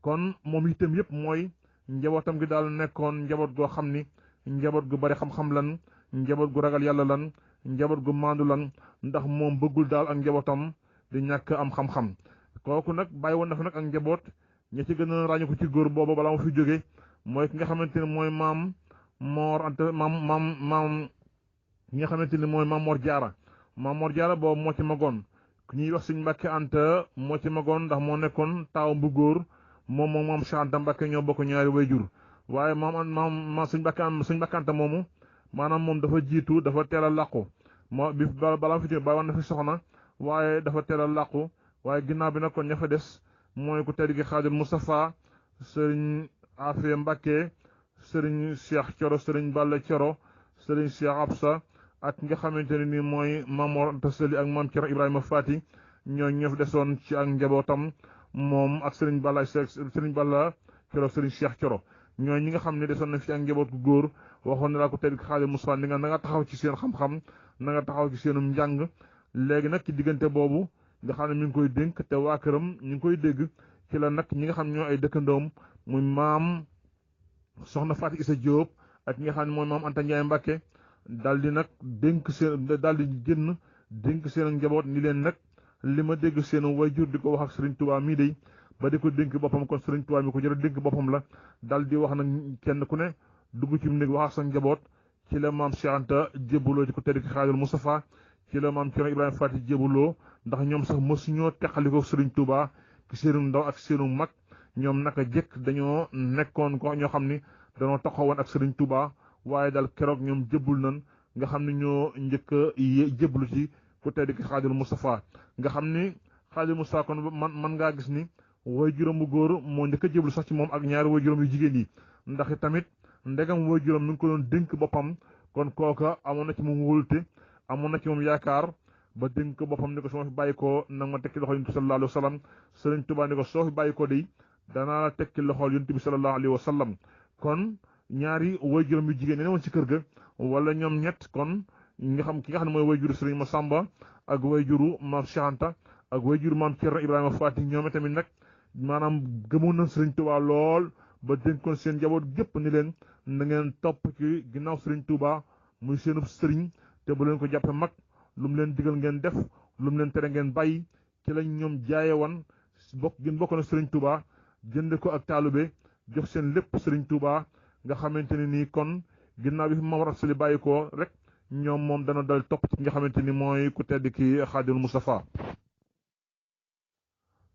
S1: kon moom itam yëpp mooy njabootam gi daal nekkoon njaboot goo xam ni njaboot gu bari xam-xam lan njaboot gu ragal yàlla lan njaboot gu maandu lan ndax moom bëggul daal ak njabootam di ñàkk am xam-xam kooku nag bàyyi woon na fa nag ak njaboot ña ci gën a ràññu ko ci góor boobu balaa mu fi jóge mooy ki nga xamante ne mooy maam Mor Anta maam ki nga xamante ni mooy Maam Mor Jaara Maam Mor Jaara boobu moo ci magoon ku ñuy wax Sëñ Mbàkke Anta moo ci magoon ndax moo nekkoon taawam bu góor moom Maam Cheikh Anta Mbàkke ñoo bokk ñaari way jur waaye Sëñ Mbàkke Anta moomu maanaam moom dafa jiitu dafa teel a làqu bi balaa fi jóge bàyyi woon na fi soxna waaye dafa teel a làqu waaye ginnaaw bi nag kon ña fa des mooy ku tedd gi Xaadimu Mustafaa Sëriñ Afiya Mbàkke Sëriñ Cheikh Coro Sëriñ Balla Coro Sëriñ Cheikh Absa ak nga xamante ne ni mooy Maam Mor Anta Sali ak Maam Cerno Ibrahima Faati ñoo ñëf desoon ci ak njabootam moom ak Sëriñ Balla Coro Sëriñ Cheikh Coro ñooy ñi nga xam ne desoon na fi ak njaboot gu góor waxoon na laa ko tedd Xaadimu Mustafaa ni nga na nga taxaw ci seen xam-xam na nga taxaw ci seenum njàng léegi nag ci diggante boobu nga xam ne mi ngi koy dénk te waa këram ñu ngi koy dégg ci la nag ñi nga xam ñoo ay dëkkandoom muy maam soxna Faati Isa Jóob ak ñi nga xam ne mooy maam Anta Njaay Mbàkke daal di nag daal di génn dénk seen njaboot ni leen nag li ma dégg seen wayjur di ko wax ak Sëriñ Tuubaa mii day ba di ko dénk boppam kon Sëriñ Tuubaa mi ko jërë dénk boppam la daal di wax nag kenn ku ne dugg ci mu néeg wax ak sa njaboot ci la maam Cheikh Anta jébbaloo ci ko tedd ki Xaadimu Mustafaa ci la maam Cerno Ibrahima Faati jébbaloo ndax ñoom sax mësuñoo teqaliko Sëriñ Tuubaa ci seenu ndaw ak seenu mag ñoom naka jëkk dañoo nekkoon ko ñoo xam ni dañoo taxawoon ak Sëriñ Tuubaa waaye daal keroog ñoom jébbul nañ nga xam ne ñoo njëkk a jébbalu ci ku tedd ki Xaadimu Mustafaa nga xam ni Xaadimu Mustafaa kon man ngaa gis ni way juróom bu góor moo njëkk a jébbalu sax ci moom ak ñaari way juróom yu jigéen yi ndax tamit ndegam way juróom mi ngi ko doon dénk boppam kon kooka amoon na ci moom wóolute amoon na ci moom yaakaar ba dénk boppam ni ko soo fi bàyyi ko nag ma tekki loxo Yonent bi sallallahu alayhi wa sallam Sëriñ Tuubaa ni ko soo fi bàyyi ko de danaa la tekki loxol Yonent bi sallallahu alayhi wa sallam kon ñaari way juróom yu jigéen ñi ne woon ci kër ga wala ñoom ñett kon ki nga xam ne mooy way juru Sëriñ Masamba ak way juru maam Cheikh Anta ak way juru maam Cerno Ibrahima Faati ñoom tamit nag maanaam gëmoon na Sëriñ Tuubaa lool ba dénkoon seen njaboot gépp ni leen na ngeen topp ci ginnaaw Sëriñ Tuubaa muy seenub sëriñ te bu leen ko jàppe mag lu mu leen digal ngeen def lu mu leen tere ngeen bàyyi ci lañ ñoom jaaye woon bokk na Sëriñ Tuubaa jënd ko ak taalube jox seen lépp Sëriñ Tuubaa nga xamante ne nii kon ginnaaw bi fi Maam Mor Anta Sali bàyyi ko rek ñoom moom dana dal topp ci nga xamante ni mooy ku tedd ki Xaadimu Mustafaa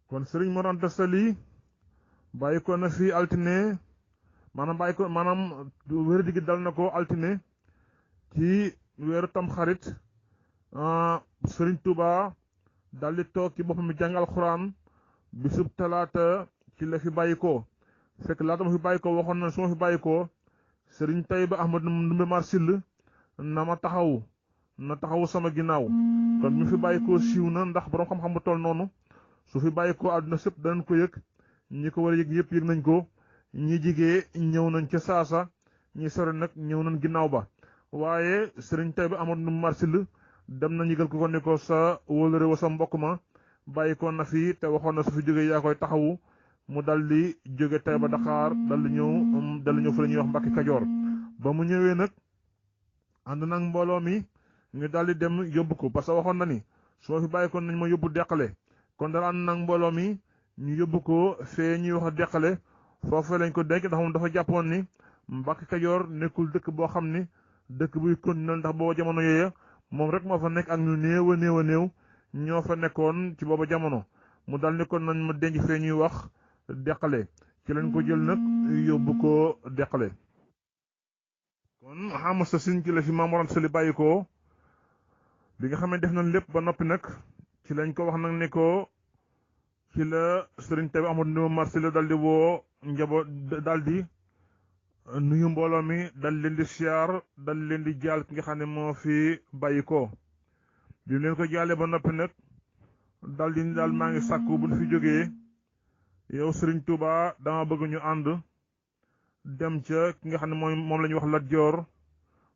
S1: kon Sëriñ Mor Anta Sali bàyyi ko na fi altine maanaam wéradi gi dal na ko altine ci weeru tam xarit Sëriñ Tuuba daldi toog ci boppam jàng alxuraan bisub talaata ci la fi bàyyi ko fekk laata ma fi bàyyi ko waxoon na su ma fi bàyyi ko Sëriñ Tayba Ahmadu Ndumbe Marsil na ma taxawu sama ginnaaw kon mi fi bàyyi ko siiw na ndax borom xam-xam bu toll noonu su fi bàyyi ko àdduna sëpp danañ ko yëg ñi ko war a yëg yëpp yëg nañ ko ñi jigee ñëw nañ ca saasa ñi sore nag ñëw nañ ginnaaw ba waaye Sëriñ Tayba Ahmadu Ndumbe Marsil dem na yëgal ko ni ko sa wóolëre wa sa mbokk ma bàyyi ko na fi te waxoon na su fi jógee yaa koy taxawu mu dal di jóge Tayba Dakar dal di ñëw fa la ñuy wax Mbàkke Kajoor ba mu ñëwee nag ànd nag mbooloo mi ñu dal di dem yóbbu ko parce que waxoon na ni su ma fi bàyyi ko nañ ma yóbbu deqale kon dara ànd nag mbooloo mi ñu yóbbu ko fee ñuy wax deqale foofu lañ ko denc ndax moom dafa jàppoon ni Mbàkke Kajoor nekkul dëkk boo xam ni dëkk buy continuer ndax booba jamono yooya moom rek moo fa nekk ak ñu néew a néew ñoo fa nekkoon ci booba jamono mu dal ni kon nañ ma denc fee ñuy wax deqale ci lañ ko jël nag yóbbu ko deqale kon xama sa sin ci la fi Maam Mor Anta Sali bàyyi ko bi nga xam ne def nañ lépp ba noppi nag ci lañ ko wax nag ne ko ci la Sëriñ Tayba Ahmadu Ndumbe Marsil dal di woo njaboot dal di nuyu mbooloo mi dal leen di siyaar dal leen di jaal ki nga xam ne moo fi bàyyi ko bi leen ko jaalee ba noppi nag dal di daal maa ngi sàkku bu ñu fi jógee yow Sëriñ Tuuba dama bëgg ñu ànd dem ca ki nga xam ne moom la ñuy wax Lat Joor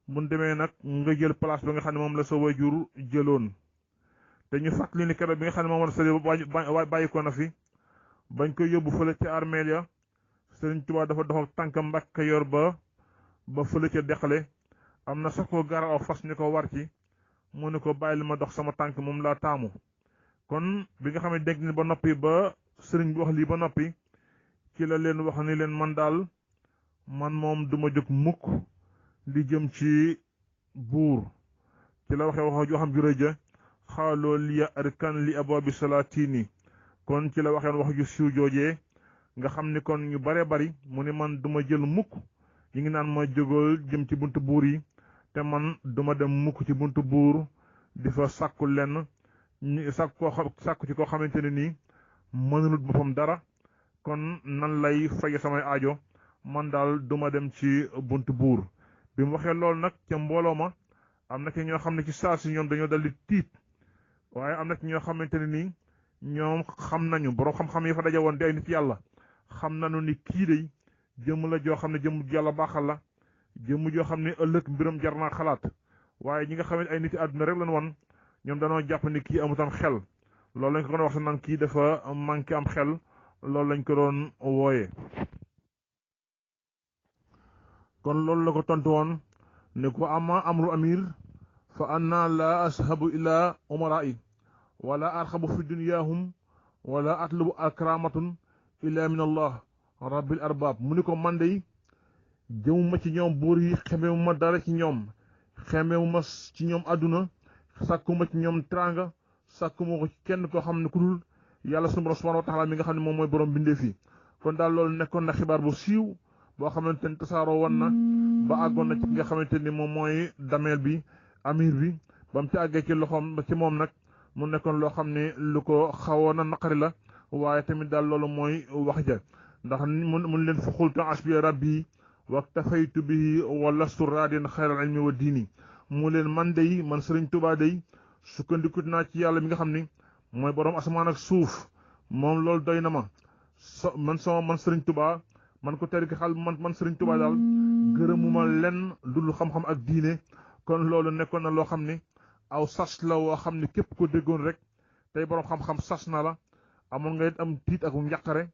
S1: bu ñu demee nag nga jël place ba nga xam ne moom la sa waajur jëloon te ñu fàttali ni keroog bi nga xam ne moom la sa bàyyi ko na fi bañ koy yóbbu fële ca armeel ya Sëriñ Tuubaa dafa dox ak tànk Mbàkke Kajoor ba fële ca deqale am na sax ko garal aw fas ni ko war ci mu ne ko bàyyi li ma dox sama tànk moom laa taamu kon bi nga xam ne dégg ni ba noppi ba sëriñ bi wax lii ba noppi ci la leen wax ni leen man moom duma jóg mukk di jëm ci buur ci la waxee wax joo xam ju rëy ja xaaloo liya arkan li abwaabi salaatini kon ci la waxee wax ju siiw joojee nga xam ni kon ñu bare bari mu ni man duma jël mukk yi ngi naan ma jógal jëm ci buntu buur yi te man duma dem mukk ci buntu buur di fa sàkku lenn sàkku ci koo xamante ne nii mënulut boppam dara kon nan lay faye samay aajo man daal duma dem ci buntu buur bi mu waxee loolu nag ca mbooloo ma am na ci ñoo xam ne ci saa si ñoom dañoo dal di tiit waaye am na ci ñoo xamante ne nii ñoom xam nañu borom xam-xam yi fa daje woon di ay nit yàlla xam nañu ni kii day jëmm la joo xam ne jëmm yàlla baaxal la jëmm joo xam ne ëllëg mbiram jar naa xalaat waaye ñi nga xam ne ay nit yi àdduna rek lañ woon ñoom danoo jàpp ni kii amutam xel loolu lañ ko doon wax naan kii dafa manqué am xel loolu lañ ko doon wooyee. kon loolu la ko tontu woon ne ko ama amru amir fa anna la ashabu ila umara'i wala arxabu fi dunyahum wala atlubu akramatun illa min allah rabbil arbab mu ni ko man de jëmuma ci ñoom buur yi xemewuma dara ci ñoom xemewuma ci ñoom àdduna sàkkuma ci ñoom tranga sàkkuma ko ci kenn koo xam ne ku dul yàlla sunu borom subhanahu wa taala mi nga xam ne moom mooy borom bindee fii kon daal loolu nekkoon na xibaar bu siiw boo xamante ni tasaaroo woon na ba àggoon na ci nga xamante ni moom mooy dameel bi amir bi ba mu ci àggee ci loxoom ci moom nag mu nekkoon loo xam ne lu ko xawoon a naqari la waaye tamit daal loolu mooy wax ja ndax mun leen fa xultu asbi rabbi waktafaytu bihi wa lastu raadin xayral ilmi wa diini mu leen man day man Sëriñ Tuubaa day sukkandiku naa ci yàlla mi nga xam ni mooy borom asamaan ak suuf moom loolu doy na ma man Sëriñ Tuubaa man ko teri xal man Sëriñ Tuubaa daal gërëmuma lenn dul xam-xam ak diine kon loolu nekkoon na loo xam ni aw sas la woo xam ni képp ko déggoon rek tey borom xam-xam sas na la amoon nga it am tiit ak njàqare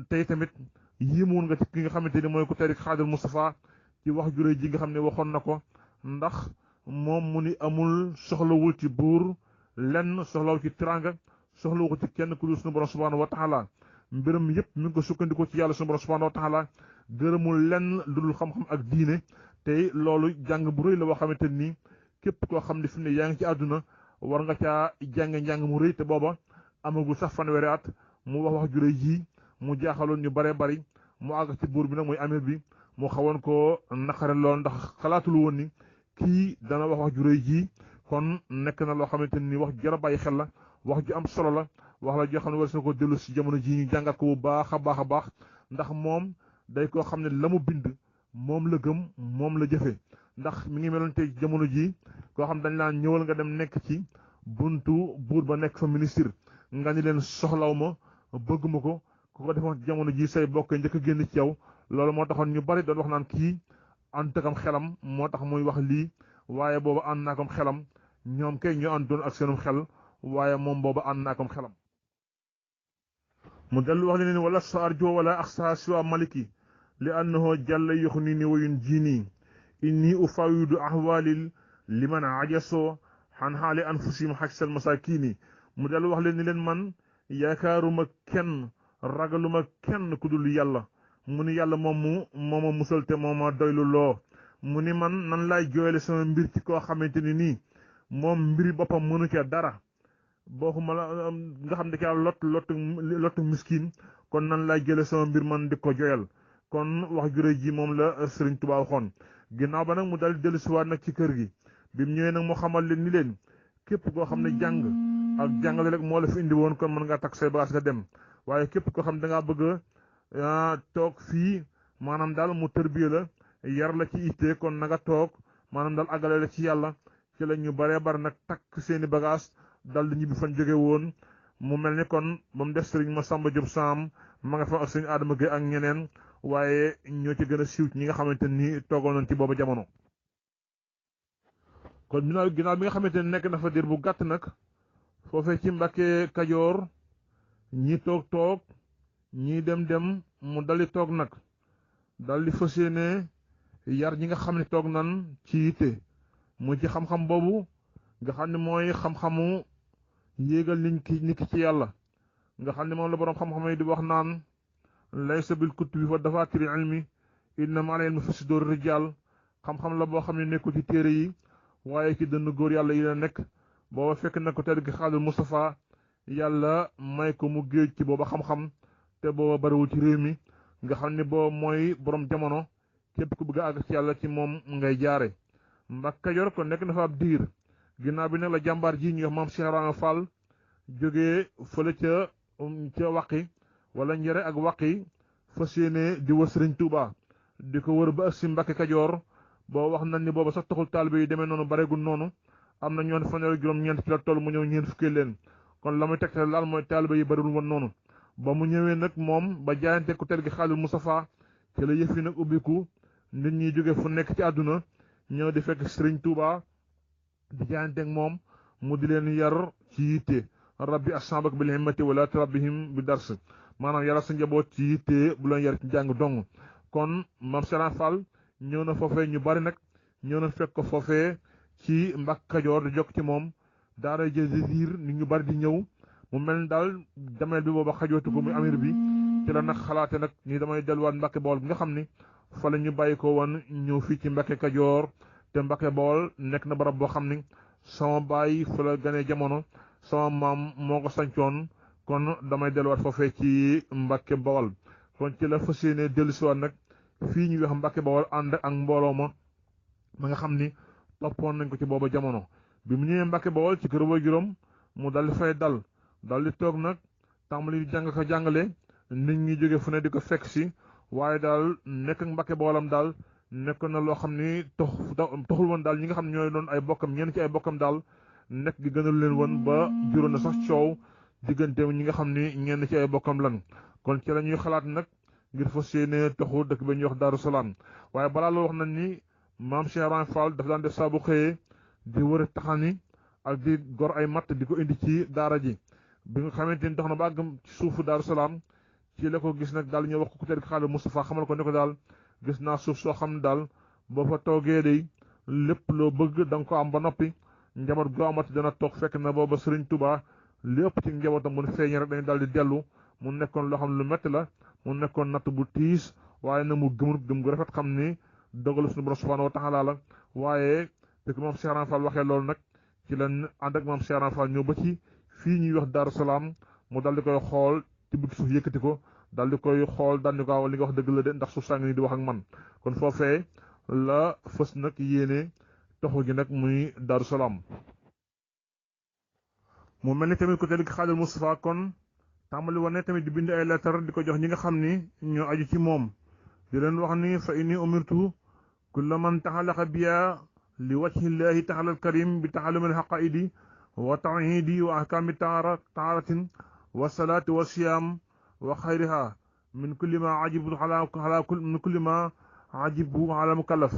S1: tey tamit yéemoon nga ci ki nga xamante ni mooy ko teri Xaadir Moustapha ci wax juré ji nga xam ne waxoon na ko ndax moom mu ni amul soxlawul ci buur lenn soxlawul ci tiranga soxlawu ko ci kenn ku dul suñu borom subhanahu wa taala mbiram yëpp mi ngi ko sukkandikoo ci yàlla suñu borom subhanahu wa taala gërëmul lenn lu dul xam-xam ak diine tey loolu jàng bu rëy la boo xamante nii képp koo xam ne fi mu ne yaa ngi ci àdduna war nga caa njàng mu rëy te booba amagul sax fanweeri at mu wax juré ji mu jaaxaloon ñu bare bari mu àgg ci buur bi nag mooy amir bi mu xawoon ko naqare lool ndax xalaatul woon ni kii dana wax ju rëy ji kon nekk na loo xamante ni wax jar a bàyyi xel la wax ju am solo la wax la joo xam ne war na ko dellu si jamono ji ñu jàngat ko bu baax a baax a baax ndax moom day koo xam ne la mu bind moom la gëm moom la jëfe ndax mi ngi meloon tey jamono ji koo xam dañ laan ñëwal nga dem nekk ci buntu buur ba nekk fa ministre nga ni leen soxlaw ma bëgguma ko ku ko defoon jamono ji say bokk njëkk a génn ci yow loolu moo taxoon ñu bari doon wax naan kii ànd akam xelam moo tax muy wax lii waaye booba ànd naa akam xelam ñoom kay ñoo àndoon ak seenum xel waaye moom booba ànd naa akam xelam mu dellu wax leen wala sa arjo wala axsa siwa maliki li annahu jalla yuxnini wa yunjini inni ufawidu ahwalil liman ajaso xan xaali anfusihim xajsal masakini mu dellu wax leen ni leen man yaakaaruma kenn ragaluma kenn ku dul yàlla mu ni yàlla moom ma musal te moo ma doylu loo mu ni man nan laay jooyale sama mbir ci koo xamante ni nii moom mbiri boppam mënu ca dara bokkuma la nga xam ne ca lottu miskin kon nan laay jële sama mbir man di ko joyal kon wax ju rëy ji moom la Sëriñ Tuubaa waxoon ginnaaw ba nag mu dal dellu siwaat nag ci kër gi bi mu ñëwee nag moo xamal leen ni leen képp koo xam ne jàng ak jàngale rek moo la fi indi woon kon mën ngaa takk say bagaas nga dem waaye képp koo xam ne dangaa bëgg a toog fii maanaam daal mu tërbiya la yar la ci itte kon na nga toog maanaam daal àggale la ci yàlla ci la ñu baree bari nag takk seeni bagaas dal di ñibbi fan jóge woon mu mel ni kon ba mu def sëriñ Masamba Diop Sam ma nga fa ak sëriñ Adama Gueye ak ñeneen waaye ñoo ci gën a siiw ñi nga xamante ni toogoon nañ ci booba jamono. kon ginnaaw bi nga xamante ni nekk na fa diir bu gàtt nag foofee ci Mbàkke Kajoor ñi toog ñii dem mu dali toog nag dal di fas yéene yar ñi nga xam ne toog nan ci yitte mu ci xam-xam boobu nga xam ne mooy xam-xamu yéegal nit ki ci yàlla nga xam ne moom la boroom xam-xam yi di wax naan laysa bil kutubi fa dafaatiri ilmi innama al ilmu fi sudur rijal xam-xam la boo xam ne nekkul ci téere yi waaye ci dënn góor yàlla yi la nekk booba fekk na ko tedd gi Xaadimul Mustafaa yàlla may ko mu géej ci booba xam-xam te booba bariwul ci réew mi nga xam ne boo mooy borom jamono képp ku bëgg a àgg ci yàlla ci moom ngay jaare Mbàkke Kajoor kon nekk na fa ab diir ginnaaw bi nag la jàmbaar ji ñuy wax maam Cheikh Ibrahima Fall jógee fële ca waqi wala njare ak waqi fas yéene di wër Sëriñ Tuuba di ko wër ba ak si Mbàkke Kajoor boo wax nañ ni booba sax taxul taalibe yi demee noonu bareegul noonu am na ñoon fanweer juróom-ñeent ci la toll mu ñëw ñeent fukki leen kon la muy tegtal laal mooy taalibe yi bariwul woon noonu ba mu ñëwee nag moom ba jaayante ku tedd gi Xaadimul Mustafaa ci la yëf yi nag ubbiku nit ñi jóge fu nekk ci àdduna ñëw di fekk Sëriñ Tuuba di jaayante ak moom mu di leen yar ci yitte rabbi ashabak bil himmati wala tarabbihim bi dars maanaam yara sa njaboot ci yitte bu leen yar ci jàng dong kon Maam Serigne Fall ñëw na foofee ñu bari nag ñëw na fekk ko foofee ci Mbàkke Kajoor di jokk ci moom daara jësiir nit ñu bari di ñëw mu mel ni daal dameel bi booba xajootu ko muy amir bi ci la nag xalaate nag ni damay delluwaat Mbàkke Bawol bi nga xam ni fa la ñu bàyyi ko woon ñëw fii ci Mbàkke Kajoor te Mbàkke Bawol nekk na barab boo xam ni sama baay fa la ganee jamono sama maam moo ko sancoon kon damay delluwaat foofee ci Mbàkke Bawol kon ci la fas yéene dellusiwaat nag fii ñuy wax Mbàkke Bawol ànd ak mbooloo ma nga xam ni toppoon nañ ko ci booba jamono bi mu ñëwee Mbàkke Bawol ci kër waajuram mu dal di fay dal di toog nag tàmbali jàng ko jàngale nit ñi jóge fu ne di ko fekk si waaye daal nekk ak Mbàkke Bawolam daal nekk na loo xam ni taxul woon daal ñi nga xam ñooy doon ay bokkam ñenn ci ay bokkam daal nekk gi gënal leen woon ba juróon na sax coow diggante ñi nga xam ni ñenn ci ay bokkam lan kon ci la ñuy xalaat nag ngir fas yéene taxu dëkk ba ñuy wax Daaru Salaam waaye balaa loolu wax nañ ni maam Cheikh Ibrahima Fall dafa daan def saa bu xëyee di wër taxani ak di gor ay matt di ko indi ci daara ji bi nga xamante ni dox na ba àgg ci suufu Daaru Salaam ci la ko gis nag daal ñëw wax ko ku tedd Xaadimul Mustafaa xamal ko ne ko daal gis naa suuf soo xam ne daal boo fa toogee day lépp loo bëgg da nga ko am ba noppi njaboot goo amati dana toog fekk na booba Sëriñ Tuubaa lépp ci njabootam mu feeñee rek dañu daal di dellu mu nekkoon loo xam ne lu métti la mu nekkoon natt bu tiis waaye na mu gëm gu rafet xam ni dogalu suñu borom subhaanahu wa taala la waaye dëkk maam Cheikh Ibrahima Fall waxee loolu nag ci la ànd ak maam Cheikh Ibrahima Fall ñëw ba ci fii ñuy wax Daaru Salaam mu dal di koy xool ci bëgg suuf yëkkati ko dal di koy xool dal di ko li nga wax dëgg la de ndax suuf saa ngi ni di wax ak man kon foofee la fës nag yéene toxu gi nag muy Daaru Salaam. mu mel ni tamit ku tedd ki Xaadimul Mustafaa kon tàmbali woon ne tamit di bind ay lettre di ko jox ñi nga xam ni ñoo aju ci moom di leen wax ni fa inni umirtu kulla man taxalaqa biya li wajhillahi taala al karim bi taxalumil xaqaidi wa tawhidi wa ahkami taaratin wa salaati wa siyaam wa xayriha min kulli ma ajibu min kulli ma ajibu ala mukallaf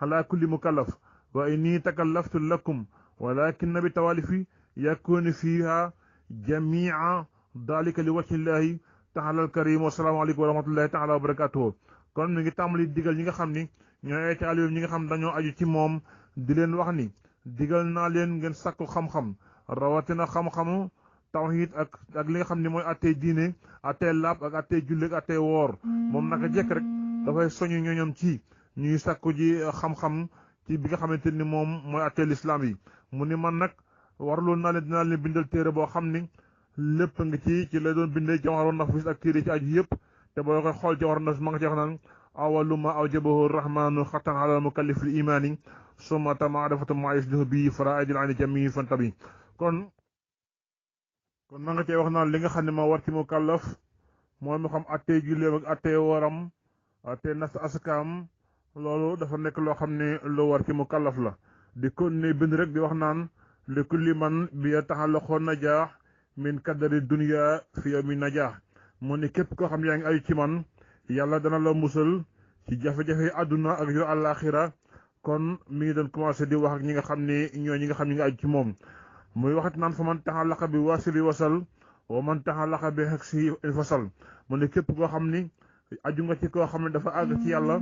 S1: ala kulli mukallaf wa inni takallaftu lakum walakin bi tawalifi yakuni fiha jamia dalika li wajhillahi taala al karim wa salaamu aleykum wa rahmatullahi taala wa barakatuhu kon mi ngi tàmbali digal ñi nga xam ni ñooy ay taalibeem ñi nga xam dañoo aju ci moom di leen wax ni digal naa leen ngeen sakku xam-xam rawatina xam-xamu tawhid ak li nga xam ne mooy attee diine attee laab ak attee julli ak attee woor moom naka jekk rek dafay soñu ñooñam ci ñuy sakku ji xam-xam ci bi nga xamante ni moom mooy attee lislaam yi mu ni man nag warloon naa leen dinaa leen bindal téere boo xam ni lépp nga ci la doon bindee Jawharun Nafis ak téere ci aju yëpp te boo koy xool Jawharun Nafis ma nga ci wax naan awalu ma awjabahu rahmanu xatan ala mukallif li imaani summa maarifatu ma yasluhu bi faraidil ani jami fantabi kon ma nga cee wax naan li nga xam ne ma war ci mu kàllaf mooy mu xam attee julleem ak attee waram attee nas askam loolu dafa nekk loo xam ne lu war ci mu kàllaf la di kon ne bind rek di wax naan li kulli man bi taxalaqoo najaax min kadari dunya fi yawmi najaax mu ne képp koo xam ne yaa ngi aju ci man yàlla dana la musal ci jafe-jafe àdduna ak yu àllaaxira kon mi ngi doon commencé di wax ak ñi nga xam ne ñi nga xam ñi nga aju ci moom muy waxat naan fa man taxalaqa bi wasili wasal wa man taxalaqa bi xeksi fasal mu ne képp koo xam ni aju nga ci koo xam ne dafa àgg ci yàlla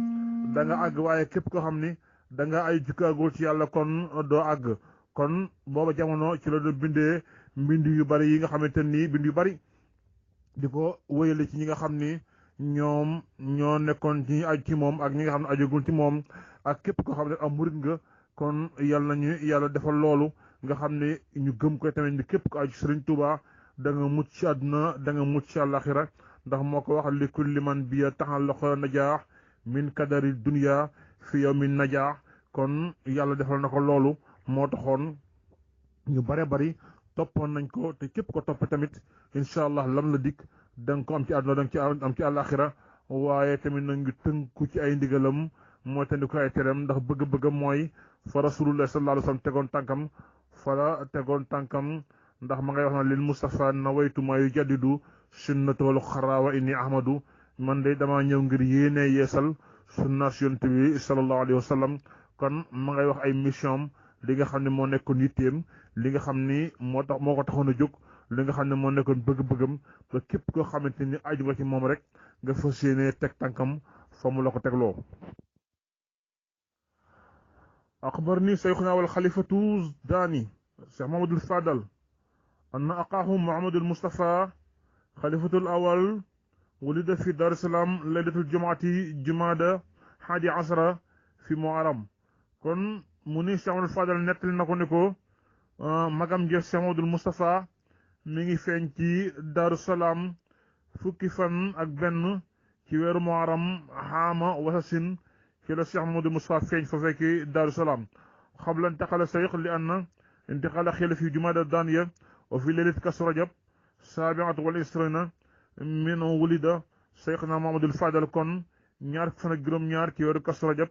S1: da nga àgg waaye képp koo xam ni da nga ay jukkaagul ci yàlla kon doo àgg kon booba jamono ci la doon bindee mbind yu bari yi nga xamante ni bind yu bari di ko wéyale ci ñi nga xam ni ñoom ñoo nekkoon ci ñi aju ci moom ak ñi nga xam ne ajugul ci moom ak képp koo xam ne am murit nga kon yàlla nañu yàlla defal loolu nga xam ne ñu gëm ko tamit ni képp ko aju Sëriñ Tuubaa da nga mucc ci àdduna da nga mucc ci àllaaxira ndax moo ko wax li kulli man bi taxallaqa najaax min kadari dunya fi yawmi najaax kon yàlla defal na ko loolu moo taxoon ñu bare bari toppoon nañ ko te képp ko topp tamit incha allah lam la dikk da nga ko am ci àdduna da nga ci am ci àllaaxira waaye tamit na ngi tënku ci ay ndigalam mooy tandi ko ay teram ndax bëgg-bëggam mooy fa rasulullah sallallahu alayhi wa sallam tegoon tànkam fala tegoon tànkam ndax ma ngay wax na lil Mustafa nawaytu ma yujaddidu sunnatul xaraawa inni ahmadu man de dama ñëw ngir yéene yeesal sunnaas yonent bi sallallahu alayhi wa sallam kon ma ngay wax ay mission li nga xam ne moo nekkoon yitteem li nga xam ni moo ko taxoon a jóg li nga xam ne moo nekkoon bëgg-bëggam ba képp koo xamante ni aju nga ci moom rek nga fas yéene teg tànkam fa mu la ko tegloo أخبرني شيخنا والخليفة داني شيخ محمد الفاضل أن أخاه محمد المصطفى خليفة الأول ولد في دار السلام ليلة الجمعة جمادى 11 في محرم kon mu ni Cheikh Mahmadul Fadal nettali na ko ne ko magam jëf Cheikh Mahmadul Moustapha mi ngi feeñ ci Daaru Salaam fukki fan ak benn ci weeru Muharram xaama wasasin ci la Cheikh Mahmadul Moustapha feeñ fa fekki Daaru Salaam xabla intaqala Cheikh li anna intaqala xila fi Jumaada Daaniya wa fi leylati Kazu Rajab saabi'atu wal ishrina min wulida Cheikhna Mahmadul Fadal kon ñaar fan ak juróom-ñaar ci weeru Kazu Rajab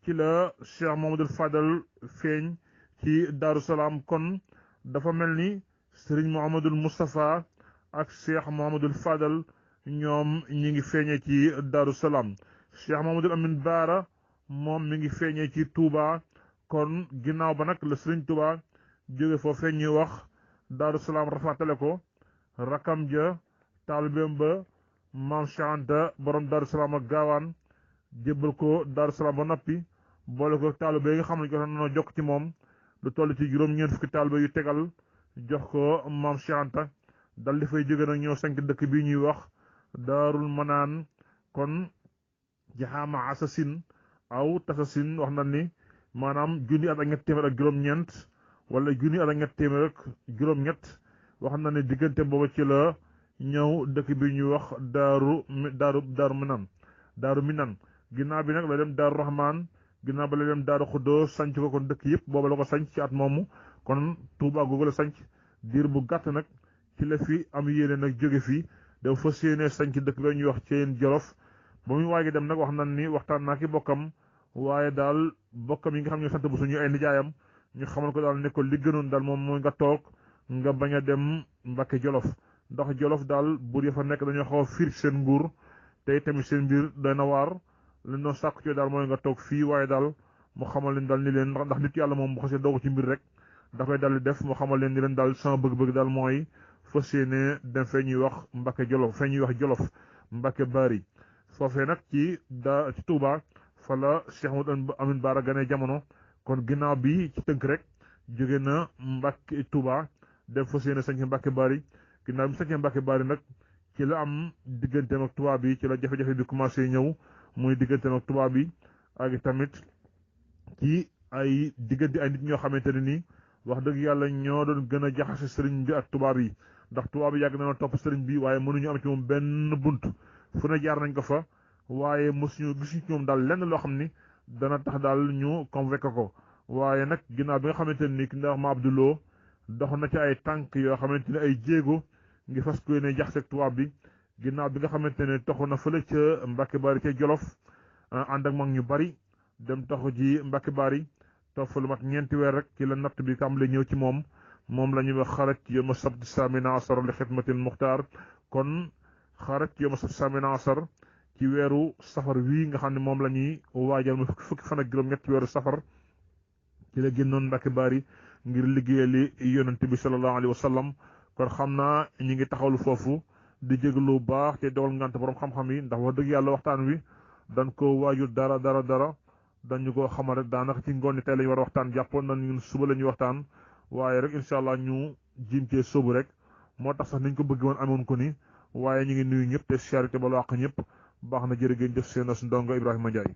S1: ci la Cheikh Mahmadul Fadal feeñ ci Daaru Salaam kon dafa mel ni Serigne Mouhamadul Moustapha ak Cheikh Mouhamadul Fadal ñoom ñi ngi feeñee ci Daaru Salaam Cheikh Mouhamadul Amin Baara moom mi ngi feeñee ci Touba kon ginnaaw ba nag la Serigne Touba jóge foofee ñuy wax Daaru Salaam rafatale ko rakam ja taalibeem ba maam Cheikh Anta borom Daaru Salaam ak gaawaan jébbal ko Daaru Salaam ba noppi boole ko taalibe yi nga xam ne ko nañoo jokk ci moom lu toll ci juróom-ñeent fukki taalibe yu tegal jox ko maam Cheikh Anta dal di fay jóge nag ñëw sank dëkk bi ñuy wax Daarul Manaan kon jaxaama asasin aw tasasin wax na ni maanaam junni at ak ñett téeméer ak juróom-ñeent wala junni at ak ñett téeméer ak juróom-ñett wax na ne diggante booba ci la ñëw dëkk bi ñuy wax daaru minan ginnaaw bi nag la dem Daaru Rahman ginnaaw ba la dem Daaru Xuddoo sanc ko kon dëkk yëpp booba la ko sanc ci at moomu kon Touba googu la sanc diir bu gàtt nag ci la fi am yéene nag jóge fii dafa fas yéene sanc dëkk ba ñuy wax Ceyeen Jolof ba muy waagi dem nag wax nan ni waxtaan naa ki bokkam waaye daal bokkam yi nga xam ne sant bu suñu ay nijaayam ñu xamal ko daal ne ko li gënoon daal moom mooy nga toog nga bañ a dem Mbàkke Jolof ndax Jolof daal buur ya fa nekk dañoo xaw a fiir seen nguur te tamit seen mbir doy na waar li noo sàkku ci daal mooy nga toog fii waaye daal mu xamal leen daal ni leen ndax nit yàlla moom bu xasee doogu ci mbir rek da koy daal di def mu xamal leen ni leen daal sama bëgg-bëgg daal mooy fas yéene dem fee ñuy wax Mbàkke Jolof fee ñuy wax Jolof Mbàkke Bari foofee nag ci Touba fa la Cheikh Mouhamadou Amine Bara gane jamono kon ginnaaw bi ci tënk rek jóge na Mbàkke Touba dem fas yéene sañc Mbàkke Bari ginnaaw bi sañc Mbàkke Bari nag ci la am digganteem ak tubaab bi ci la jafe-jafe bi commencé ñëw muy digganteem ak tubaab bi ak tamit ci ay diggante ay nit ñoo xamante ne nii wax dëgg yàlla ñoo doon gën a jaxase sëriñ bi ak tubaab yi ndax tubaab yi yàgg na topp sëriñ bi waaye mënuñu am ci moom benn bunt fu ne jaar nañ ko fa waaye mosuñu gisuñu ci moom daal lenn loo xam ni dana tax daal ñu convoqué ko waaye nag ginnaaw bi nga xamante ne nii ki ndax ma Abdouloo dox na ci ay tànk yoo xamante ne ay jéego ngi fas ko ne jaxase ak tubaab bi ginnaaw bi nga xamante ne toxu na fële ca Mbàkke Bari ca Jolof ànd ak mag ñu bari dem taxu ji Mbàkke Bari toog fa lu mat ñeenti weer rek ci la natt bi tàmbalee ñëw ci moom la ñuy wax xarat yawma sabti samina asar li xidmatil muxtaar kon xarat yawma sabti samina asar ci weeru safar wii nga xam ne moom la ñuy waajal mu fukki fan ak juróom-ñett ci weeru safar ci la génnoon Mbàkke Bari ngir liggéeyali yonent bi sallallahu alayhi wa sallam kon xam naa ñi ngi taxawlu foofu di jéglu baax te dogal ngant borom xam-xam yi ndax wax dëgg yàlla waxtaan wi dañ ko waajur dara dañu ko xamal rek daanaka ci ngoon ni tey lañu war a waxtaan jàppoon nañ ñun suba la ñuy waxtaan waaye rek incha allah ñu jiim cee sóobu rek moo tax sax niñ ko bëgg woon amoon ko ni waaye ñu ngi nuyu ñëpp te charité ba lu àq ñëpp baax na jërë ngeen jëf seen ndongo Ibrahima Ndiaye